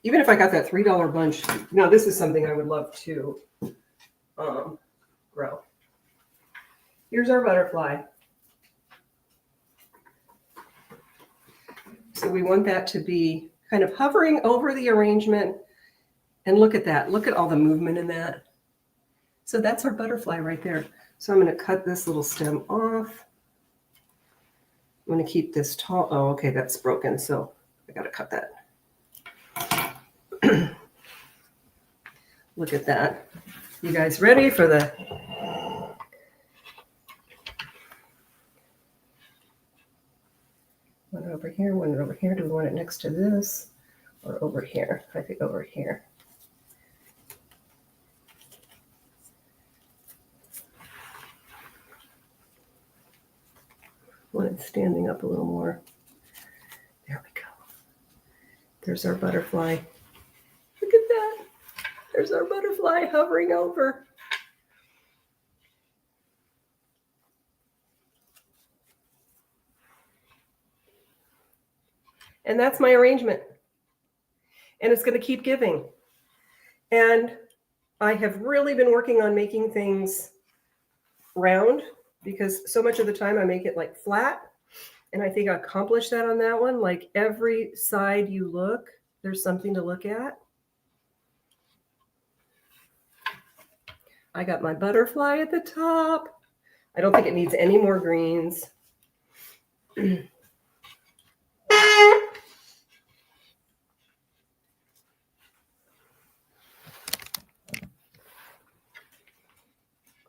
Even if I got that $3 bunch, no, this is something I would love to grow. Here's our butterfly. So we want that to be kind of hovering over the arrangement. And look at that. Look at all the movement in that. So that's our butterfly right there. So I'm going to cut this little stem off. I'm going to keep this tall. Oh, okay, that's broken, so I got to cut that. Look at that. You guys ready for the... One over here, one over here. Do we want it next to this or over here? I think over here. Want it standing up a little more. There we go. There's our butterfly. Look at that. There's our butterfly hovering over. And that's my arrangement. And it's going to keep giving. And I have really been working on making things round because so much of the time I make it like flat. And I think I accomplished that on that one. Like every side you look, there's something to look at. I got my butterfly at the top. I don't think it needs any more greens.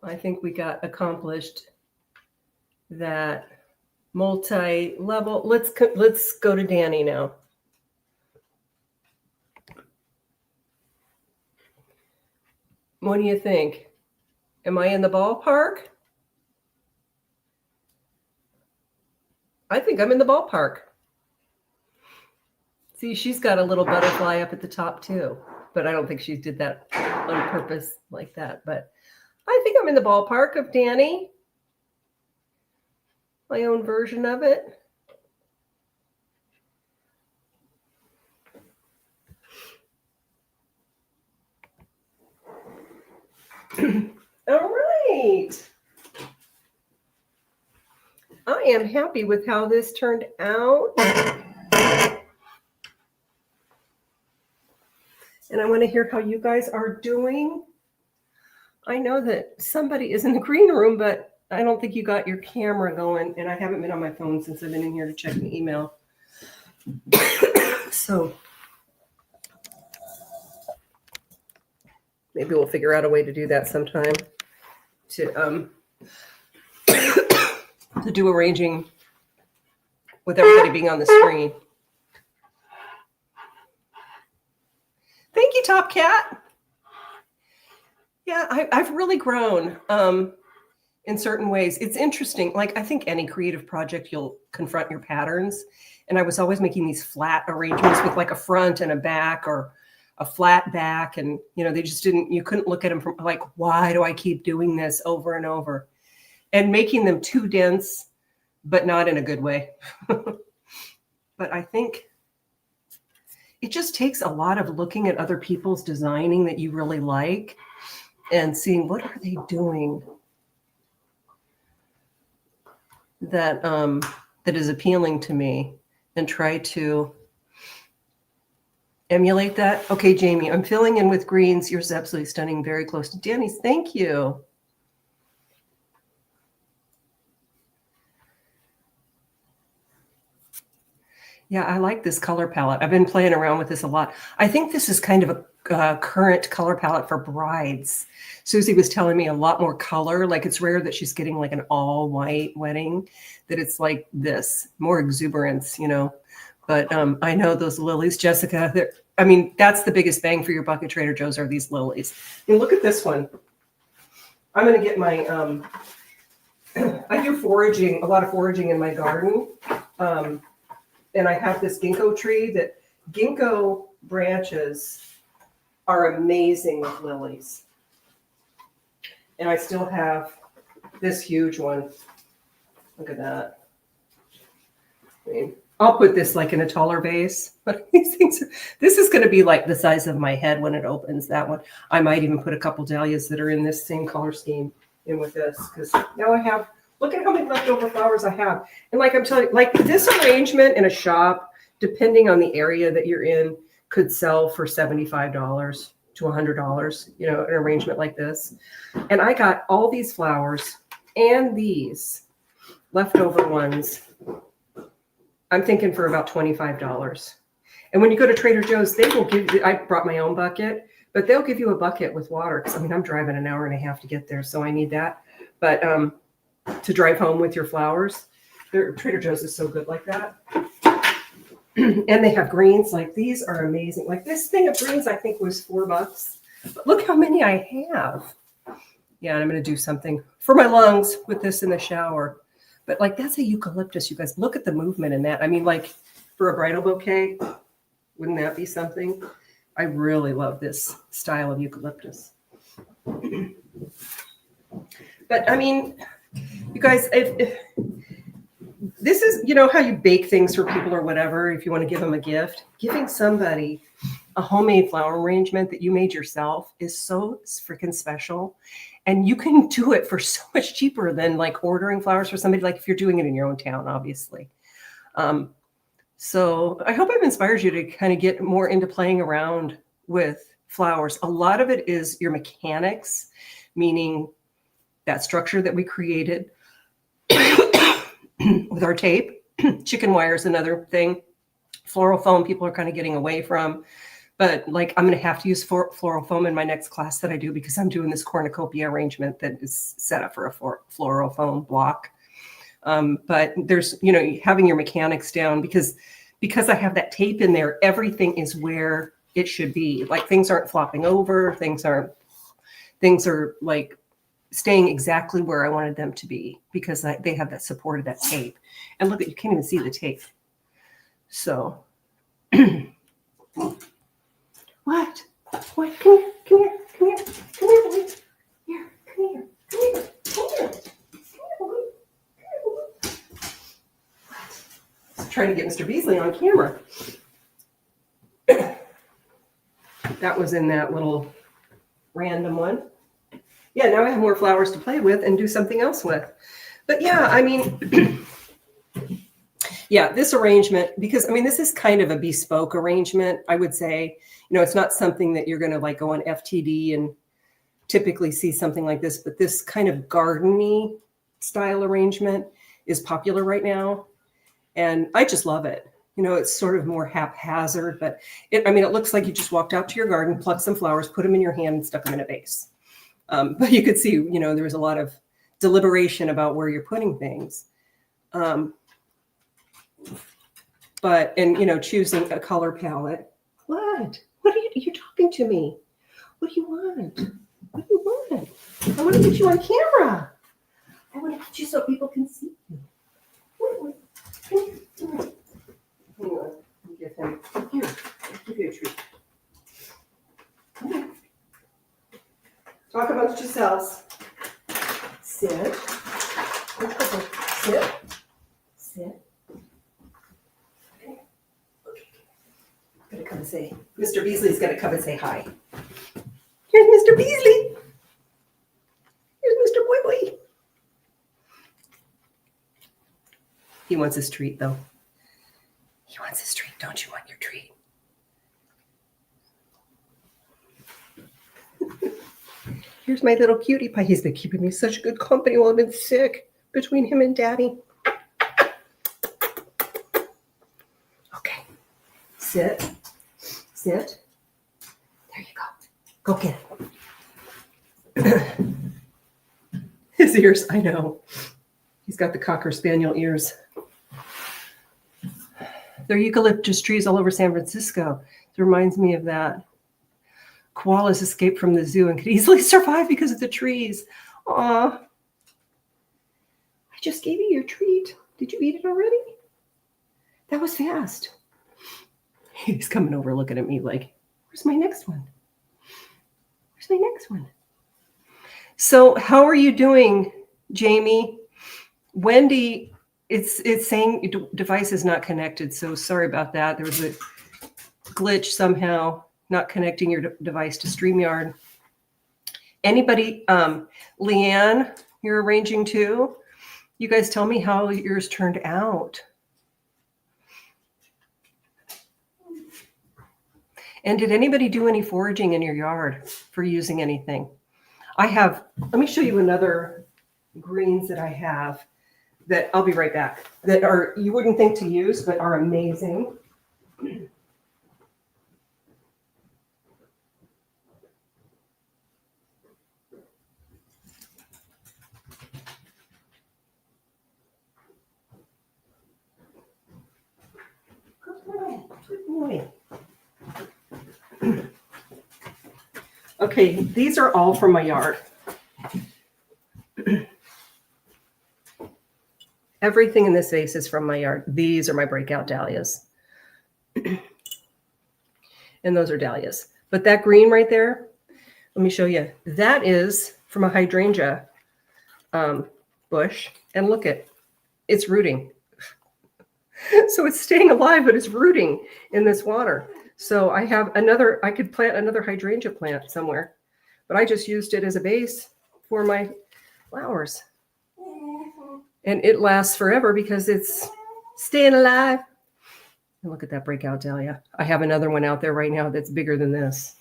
I think we got accomplished that multi-level. Let's go to Dani now. What do you think? Am I in the ballpark? I think I'm in the ballpark. See, she's got a little butterfly up at the top too, but I don't think she did that on purpose like that. But I think I'm in the ballpark of Dani. My own version of it. All right. I am happy with how this turned out. And I want to hear how you guys are doing. I know that somebody is in the green room, but I don't think you got your camera going. And I haven't been on my phone since I've been in here to check the email. So maybe we'll figure out a way to do that sometime. To do arranging with everybody being on the screen. Thank you, Top Cat. Yeah, I've really grown in certain ways. It's interesting. Like, I think any creative project, you'll confront your patterns. And I was always making these flat arrangements with like a front and a back or a flat back. And, you know, they just didn't, you couldn't look at them from like, why do I keep doing this over and over? And making them too dense, but not in a good way. But I think it just takes a lot of looking at other people's designing that you really like and seeing what are they doing that that is appealing to me and try to emulate that. Okay, Jamie, I'm filling in with greens. Yours is absolutely stunning. Very close to Dani's. Thank you. Yeah, I like this color palette. I've been playing around with this a lot. I think this is kind of a current color palette for brides. Susie was telling me a lot more color. Like it's rare that she's getting like an all white wedding, that it's like this, more exuberance, you know. But I know those lilies, Jessica, I mean, that's the biggest bang for your buck at Trader Joe's are these lilies. And look at this one. I'm going to get my, I do foraging, a lot of foraging in my garden. And I have this ginkgo tree that ginkgo branches are amazing with lilies. And I still have this huge one. Look at that. I mean, I'll put this like in a taller vase, but these things, this is going to be like the size of my head when it opens, that one. I might even put a couple dahlias that are in this same color scheme in with this, because now I have, look at how many leftover flowers I have. And like I'm telling you, like this arrangement in a shop, depending on the area that you're in, could sell for $75 to $100, you know, an arrangement like this. And I got all these flowers and these leftover ones I'm thinking for about $25. And when you go to Trader Joe's, they will give you, I brought my own bucket, but they'll give you a bucket with water. Because I mean, I'm driving an hour and a half to get there, so I need that. But to drive home with your flowers, Trader Joe's is so good like that. And they have greens. Like these are amazing. Like this thing of greens, I think was $4. But look how many I have. Yeah, and I'm going to do something for my lungs with this in the shower. But like that's a eucalyptus, you guys. Look at the movement in that. I mean, like for a bridal bouquet, wouldn't that be something? I really love this style of eucalyptus. But I mean, you guys, if this is, you know, how you bake things for people or whatever, if you want to give them a gift, giving somebody a homemade flower arrangement that you made yourself is so freaking special. And you can do it for so much cheaper than like ordering flowers for somebody, like if you're doing it in your own town, obviously. So I hope I've inspired you to kind of get more into playing around with flowers. A lot of it is your mechanics, meaning that structure that we created with our tape. Chicken wire is another thing. Floral foam, people are kind of getting away from. But like I'm going to have to use floral foam in my next class that I do because I'm doing this cornucopia arrangement that is set up for a floral foam block. But there's, you know, having your mechanics down because I have that tape in there, everything is where it should be. Like things aren't flopping over, things are like staying exactly where I wanted them to be because they have that support of that tape. And look, you can't even see the tape. So what? What? Come here, come here, come here, come here, boy. Here, come here, come here, come here. Trying to get Mr. Beasley on camera. That was in that little random one. Yeah, now I have more flowers to play with and do something else with. But yeah, I mean, yeah, this arrangement, because I mean, this is kind of a bespoke arrangement, I would say. You know, it's not something that you're going to like go on FTD and typically see something like this, but this kind of garden-y style arrangement is popular right now. And I just love it. You know, it's sort of more haphazard, but it looks like you just walked out to your garden, plucked some flowers, put them in your hand and stuck them in a vase. But you could see, you know, there was a lot of deliberation about where you're putting things. And, you know, choosing a color palette. What? What are you're talking to me? What do you want? What do you want? I want to get you on camera. I want to get you so people can see you. Hang on. Give him. Here. I'll give you a treat. Okay. Talk amongst yourselves. Sit. Sit. Sit. Okay. I'm gonna come and say, Mr. Beasley's gonna come and say hi. Here's Mr. Beasley. Here's Mr. Boy. He wants his treat, though. He wants his treat. Don't you want your treat? Here's my little cutie pie. He's been keeping me such good company while I've been sick between him and Daddy. Okay. Sit. Sit. There you go. Go get it. His ears, I know. He's got the Cocker Spaniel ears. There are eucalyptus trees all over San Francisco. It reminds me of that. Koalas escaped from the zoo and could easily survive because of the trees. Aw. I just gave you your treat. Did you eat it already? That was fast. He's coming over looking at me like, where's my next one? Where's my next one? So how are you doing, Jamie? Wendy, it's saying your device is not connected, so sorry about that. There was a glitch somehow, not connecting your device to StreamYard. Anybody, Leanne, you're arranging too? You guys tell me how yours turned out. And did anybody do any foraging in your yard for using anything? I have, let me show you another greens that I have that I'll be right back, that are you wouldn't think to use, but are amazing. Good morning. Okay, these are all from my yard. Everything in this vase is from my yard. These are my breakout dahlias. And those are dahlias. But that green right there, let me show you. That is from a hydrangea bush. And look it's rooting. So it's staying alive, but it's rooting in this water. So I have I could plant another hydrangea plant somewhere, but I just used it as a base for my flowers. And it lasts forever because it's staying alive. And look at that breakout dahlia. I have another one out there right now that's bigger than this,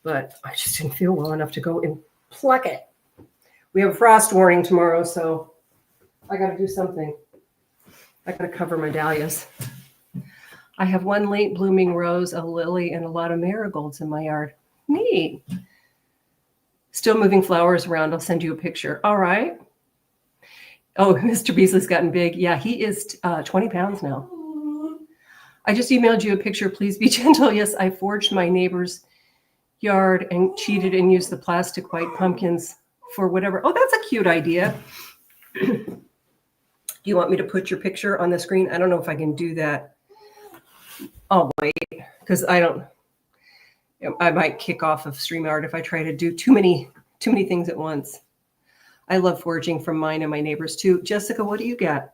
but I just didn't feel well enough to go and pluck it. We have a frost warning tomorrow, so I got to do something. I got to cover my dahlias. I have one late blooming rose, a lily, and a lot of marigolds in my yard. Neat. Still moving flowers around. I'll send you a picture. All right. Oh, Mr. Beasley's gotten big. Yeah, he is 20 pounds now. I just emailed you a picture. Please be gentle. Yes, I foraged my neighbor's yard and cheated and used the plastic white pumpkins for whatever. Oh, that's a cute idea. Do you want me to put your picture on the screen? I don't know if I can do that. I'll wait because I might kick off of StreamYard if I try to do too many things at once. I love foraging from mine and my neighbors too. Jessica, what do you got?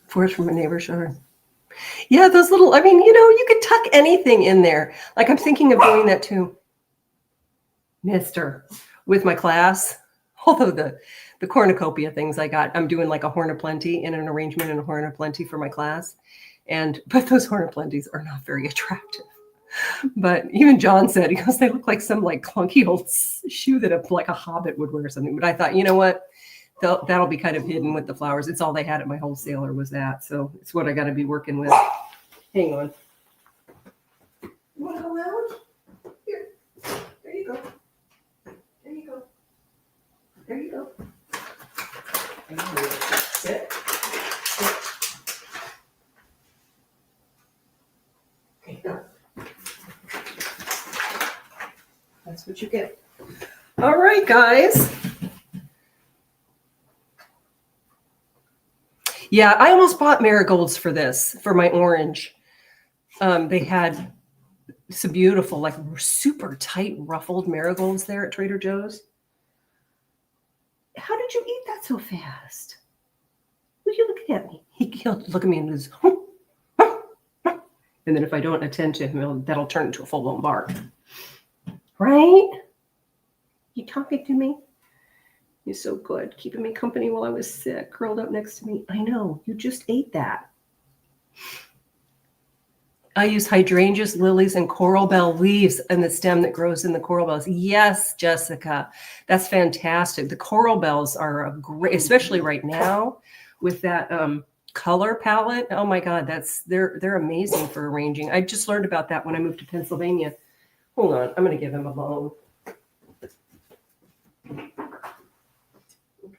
Forage from my neighbor's yard. Yeah, those little, you could tuck anything in there. Like I'm thinking of doing that too. Mister, with my class. Although the cornucopia things I'm doing like a horn of plenty in an arrangement and a horn of plenty for my class. But those horn of plenties are not very attractive. But even John said, he goes, they look like some like clunky old shoe that a hobbit would wear or something. But I thought, you know what? That'll be kind of hidden with the flowers. It's all they had at my wholesaler was that. So it's what I got to be working with. Hang on. You want to go lounge? Here. There you go. There you go. There you go. Sit. Okay, go. That's what you get. All right, guys. Yeah, I almost bought marigolds for my orange. They had some beautiful, like super tight ruffled marigolds there at Trader Joe's. How did you eat that so fast? Will you look at me? He'll look at me and goes, and then if I don't attend to him, that'll turn into a full-blown bark. Right? You talking to me? You're so good, keeping me company while I was sick, curled up next to me. I know, you just ate that. I use hydrangeas, lilies, and coral bell leaves in the stem that grows in the coral bells. Yes, Jessica, that's fantastic. The coral bells are a great, especially right now with that color palette. Oh my God, they're amazing for arranging. I just learned about that when I moved to Pennsylvania. Hold on, I'm going to give him a bone.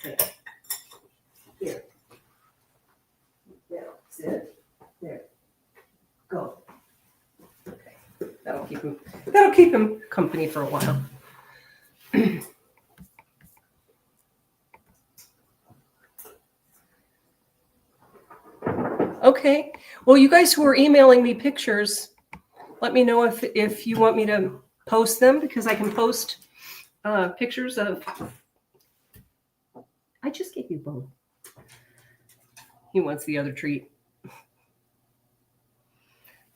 Okay. Here. Now, sit. There. Go. Okay. That'll keep him company for a while. Okay. Well, you guys who are emailing me pictures, let me know if you want me to post them, because I can post pictures of. I just gave you both. He wants the other treat.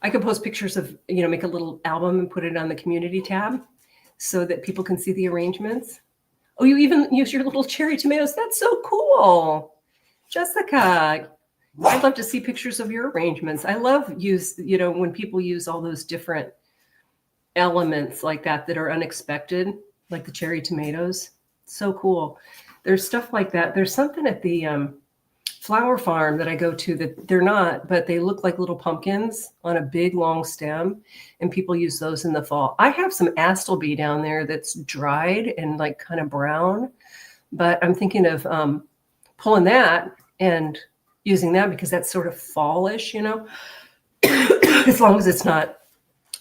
I could post pictures of, make a little album and put it on the community tab so that people can see the arrangements. Oh, you even use your little cherry tomatoes. That's so cool. Jessica, I'd love to see pictures of your arrangements. I love when people use all those different elements like that are unexpected, like the cherry tomatoes. So cool. There's stuff like that. There's something at the flower farm that I go to that they're not, but they look like little pumpkins on a big long stem, and people use those in the fall. I have some astilbe down there that's dried and like kind of brown, but I'm thinking of pulling that and using that because that's sort of fallish, you know, as long as it's not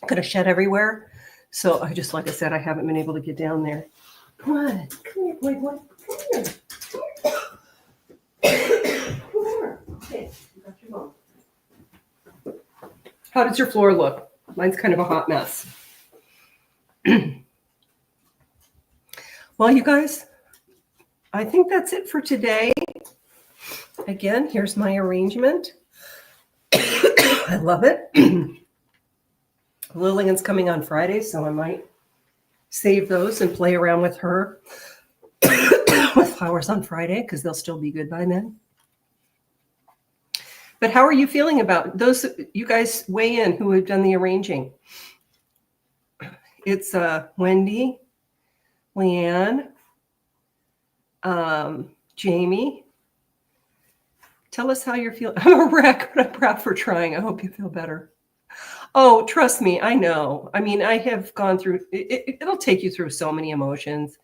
going to shed everywhere. So I just, like I said, I haven't been able to get down there. Come on, come here, boy, boy. Come here. Okay, you got your bone. How does your floor look? Mine's kind of a hot mess. Well, you guys, I think that's it for today. Again, here's my arrangement. I love it. Lillian's coming on Friday, so I might save those and play around with her with flowers on Friday because they'll still be good by then. But how are you feeling about those? You guys weigh in who have done the arranging. It's Wendy, Leanne, Jamie. Tell us how you're feeling. I'm a wreck, but I'm proud for trying. I hope you feel better. Oh, trust me, I know. I mean, I have gone through, it'll take you through so many emotions.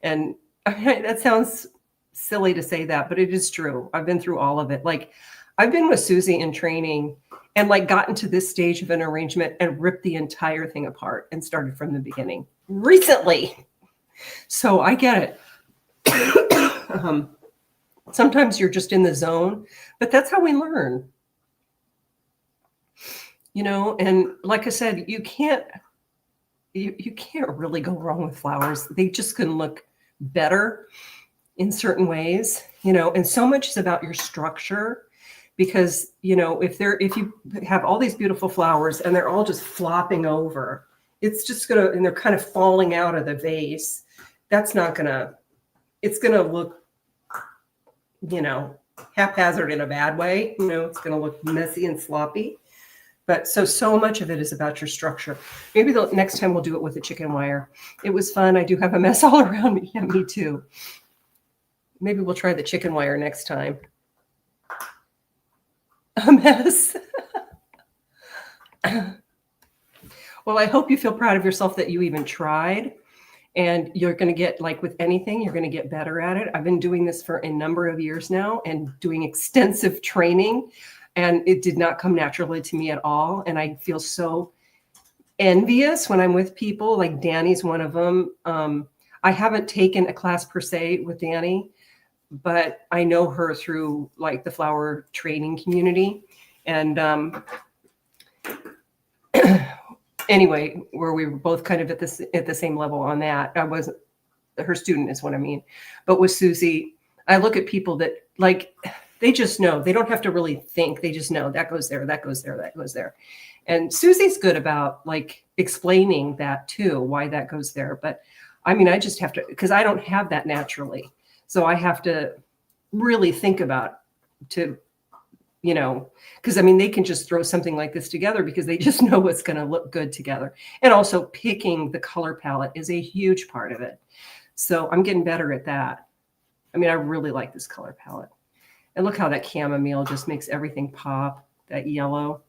And that sounds silly to say that, but it is true. I've been through all of it. Like, I've been with Susie in training and like gotten to this stage of an arrangement and ripped the entire thing apart and started from the beginning recently. So I get it. Sometimes you're just in the zone, but that's how we learn. You know, and like I said, you can't really go wrong with flowers. They just can look better in certain ways, you know, and so much is about your structure because, you know, if you have all these beautiful flowers and they're all just flopping over, it's just and they're kind of falling out of the vase. That's not it's gonna look, you know, haphazard in a bad way. You know, it's gonna look messy and sloppy. But so much of it is about your structure. Maybe the next time we'll do it with a chicken wire. It was fun. I do have a mess all around me. Yeah, me too. Maybe we'll try the chicken wire next time. A mess. Well, I hope you feel proud of yourself that you even tried. And you're going to get, like with anything, you're going to get better at it. I've been doing this for a number of years now and doing extensive training. And it did not come naturally to me at all. And I feel so envious when I'm with people. Like Dani's one of them. I haven't taken a class per se with Dani, but I know her through like the flower training community. And anyway, where we were both kind of at the same level on that. I wasn't her student is what I mean. But with Susie, I look at people that like, they just know. They don't have to really think. They just know that goes there, that goes there, that goes there. And Susie's good about like explaining that too, why that goes there. But I mean, I just have to, because I don't have that naturally. So I have to really think about to, you know, because I mean, they can just throw something like this together because they just know what's going to look good together. And also picking the color palette is a huge part of it. So I'm getting better at that. I mean, I really like this color palette. And look how that chamomile just makes everything pop, that yellow.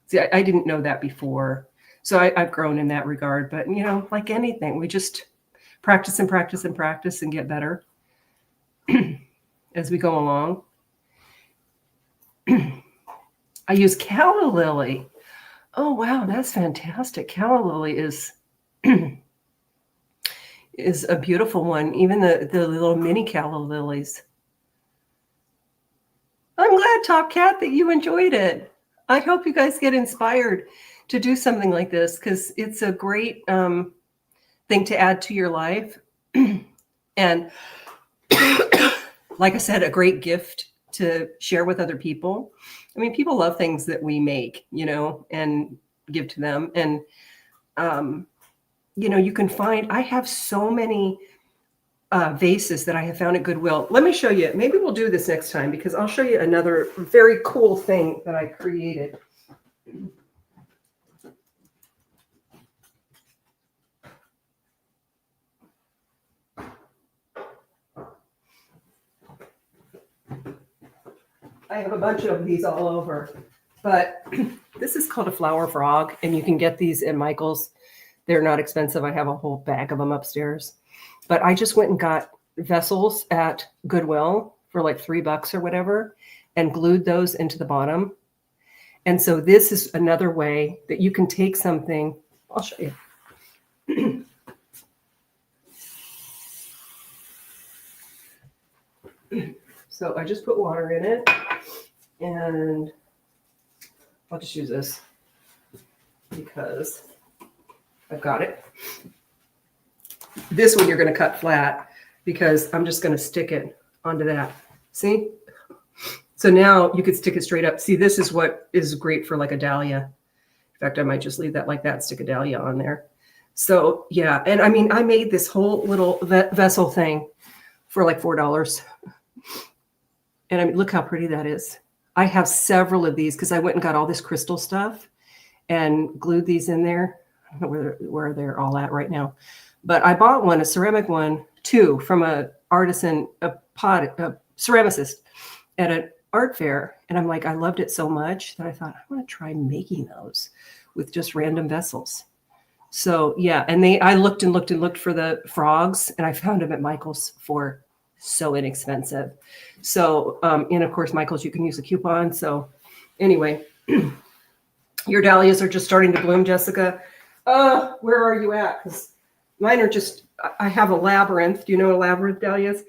See, I didn't know that before. So I've grown in that regard. But, you know, like anything, we just practice and practice and practice and get better as we go along. I use calla lily. Oh, wow, that's fantastic. Calla lily is a beautiful one. Even the little mini calla lilies. I'm glad, Top Cat, that you enjoyed it. I hope you guys get inspired to do something like this because it's a great thing to add to your life. And like I said, a great gift to share with other people. I mean, people love things that we make, you know, and give to them. And, you know, you can find, I have so many vases that I have found at Goodwill. Let me show you. Maybe we'll do this next time because I'll show you another very cool thing that I created. I have a bunch of these all over. But this is called a flower frog, and you can get these at Michael's. They're not expensive. I have a whole bag of them upstairs. But I just went and got vessels at Goodwill for like $3 or whatever and glued those into the bottom. And so this is another way that you can take something. I'll show you. So I just put water in it, and I'll just use this because I've got it. This one you're going to cut flat because I'm just going to stick it onto that. See? So now you could stick it straight up. See, this is what is great for like a dahlia. In fact, I might just leave that like that and stick a dahlia on there. So yeah, and I mean, I made this whole little vessel thing for like $4. And I mean, look how pretty that is. I have several of these because I went and got all this crystal stuff and glued these in there. I don't know where they're all at right now. But I bought one, a ceramic one, too, from a artisan, a ceramicist at an art fair. And I'm like, I loved it so much that I thought, I want to try making those with just random vessels. So yeah, and I looked and looked and looked for the frogs, and I found them at Michael's for so inexpensive. So, and of course, Michael's, you can use a coupon. So anyway, your dahlias are just starting to bloom, Jessica. Where are you at? Because mine are just, I have a labyrinth. Do you know what a labyrinth dahlia is?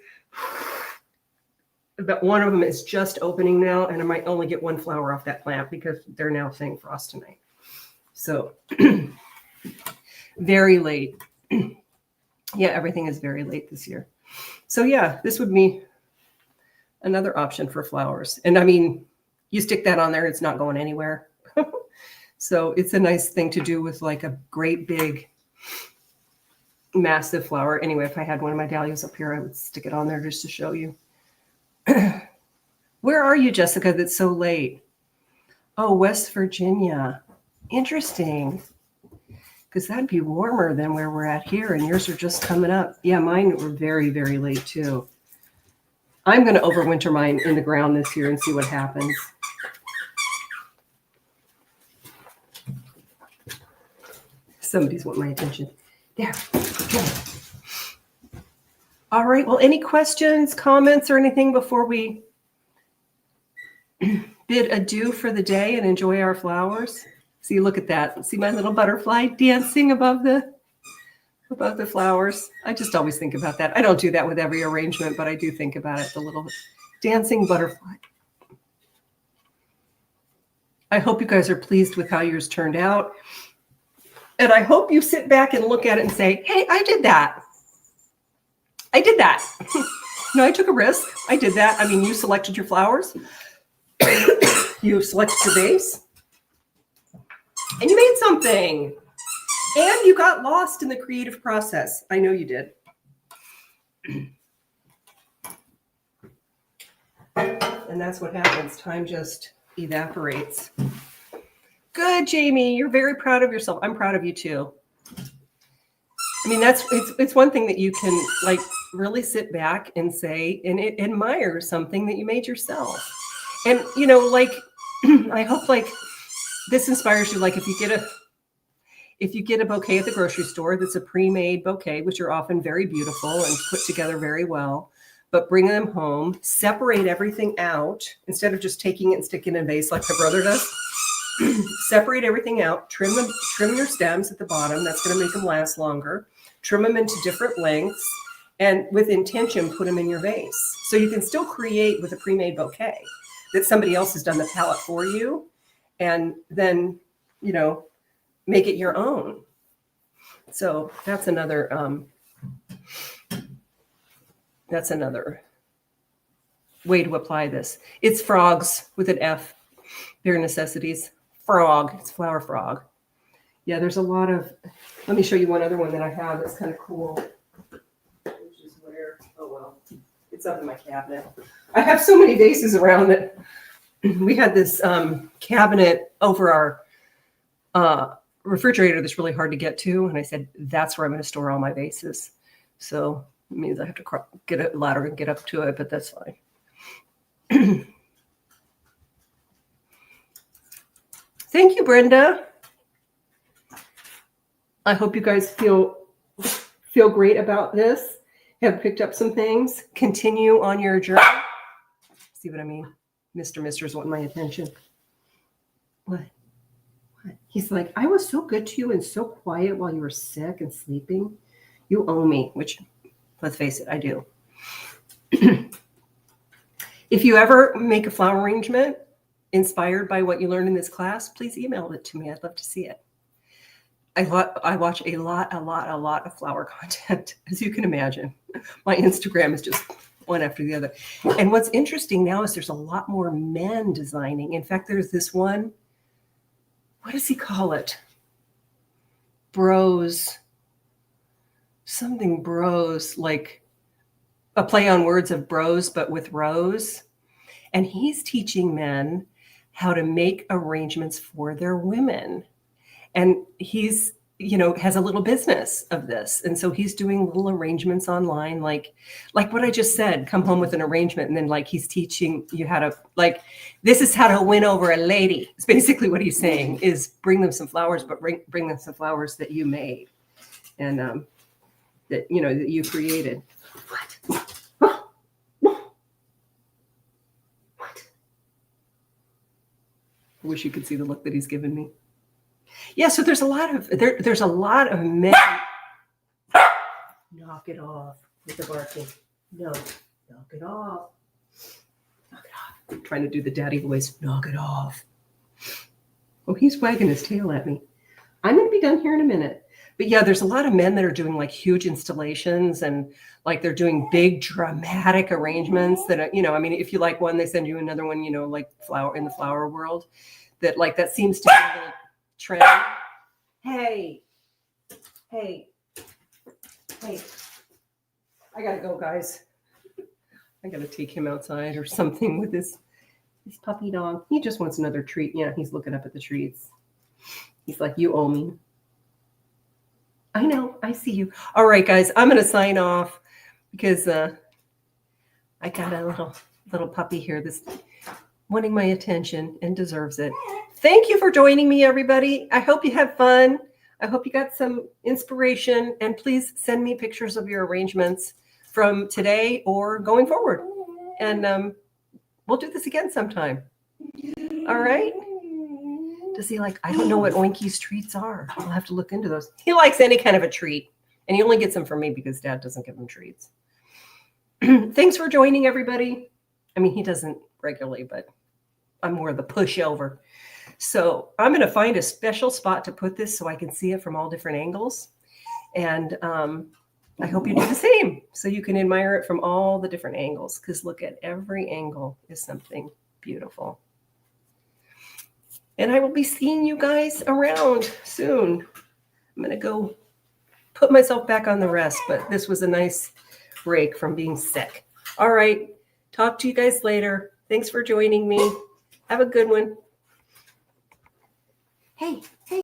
But one of them is just opening now, and I might only get one flower off that plant because they're now saying frost tonight. So very late. Yeah, everything is very late this year. So yeah, this would be another option for flowers. And I mean, you stick that on there, it's not going anywhere. So it's a nice thing to do with like a great big massive flower. Anyway, if I had one of my dahlias up here, I would stick it on there just to show you. Where are you, Jessica, that's so late? Oh, West Virginia. Interesting. Because that'd be warmer than where we're at here, and yours are just coming up. Yeah, mine were very, very late too. I'm going to overwinter mine in the ground this year and see what happens. Somebody's wanting my attention. There. Okay. All right. Well, any questions, comments, or anything before we bid adieu for the day and enjoy our flowers? See, look at that. See my little butterfly dancing above the flowers. I just always think about that. I don't do that with every arrangement, but I do think about it, the little dancing butterfly. I hope you guys are pleased with how yours turned out. And I hope you sit back and look at it and say, hey, I did that. I did that. No, I took a risk. I did that. I mean, you selected your flowers. You selected your vase. And you made something. And you got lost in the creative process. I know you did. And that's what happens. Time just evaporates. Good, Jamie. You're very proud of yourself. I'm proud of you too. I mean, it's one thing that you can like really sit back and say and admire something that you made yourself. And you know, like I hope like this inspires you. Like if you get a bouquet at the grocery store that's a pre-made bouquet, which are often very beautiful and put together very well, but bring them home, separate everything out instead of just taking it and sticking it in a vase like my brother does. Separate everything out, trim your stems at the bottom. That's going to make them last longer. Trim them into different lengths, and with intention, put them in your vase. So you can still create with a pre-made bouquet that somebody else has done the palette for you, and then, you know, make it your own. So that's another way to apply this. It's frogs with an F. They're necessities. Frog. It's flower frog. Yeah, there's a lot of. Let me show you one other one that I have that's kind of cool. Which is where? Oh well, it's up in my cabinet. I have so many vases around that. We had this cabinet over our refrigerator that's really hard to get to, and I said that's where I'm going to store all my vases. So it means I have to get a ladder and get up to it, but that's fine. Thank you, Brenda. I hope you guys feel great about this. Have picked up some things. Continue on your journey. See what I mean? Mister's wanting my attention. What? He's like, I was so good to you and so quiet while you were sick and sleeping. You owe me, which, let's face it, I do. If you ever make a flower arrangement inspired by what you learned in this class, please email it to me. I'd love to see it. I watch a lot of flower content, as you can imagine. My Instagram is just one after the other. And what's interesting now is there's a lot more men designing. In fact, there's this one, what does he call it? Bros, something bros, like a play on words of bros, but with rose. And he's teaching men how to make arrangements for their women. And he's, has a little business of this. And so he's doing little arrangements online, like what I just said, come home with an arrangement. And then like he's teaching you how to, like, this is how to win over a lady. It's basically what he's saying is bring them some flowers, but bring them some flowers that you made and that you created. What? What? I wish you could see the look that he's given me. Yeah, so there's a lot of men. Knock it off with the barking. No, knock it off. Knock it off. I'm trying to do the daddy voice. Knock it off. Oh, he's wagging his tail at me. I'm going to be done here in a minute. But yeah, there's a lot of men that are doing like huge installations and like they're doing big dramatic arrangements that, if you like one, they send you another one, like flower in the flower world that seems to be a little trend. Hey. I gotta go, guys. I gotta take him outside or something with this puppy dog. He just wants another treat. Yeah, he's looking up at the treats. He's like, you owe me. I know, I see you. All right, guys, I'm gonna sign off because I got a little puppy here that's wanting my attention and deserves it. Thank you for joining me, everybody. I hope you had fun. I hope you got some inspiration. And please send me pictures of your arrangements from today or going forward. And we'll do this again sometime. All right? Does he like, I don't know what Oinky's treats are. I'll have to look into those. He likes any kind of a treat. And he only gets them from me because Dad doesn't give him treats. Thanks for joining, everybody. I mean, he doesn't regularly, but I'm more the pushover. So I'm going to find a special spot to put this so I can see it from all different angles. And I hope you do the same so you can admire it from all the different angles because look at every angle is something beautiful. And I will be seeing you guys around soon. I'm going to go put myself back on the rest, but this was a nice break from being sick. All right. Talk to you guys later. Thanks for joining me. Have a good one. Hey.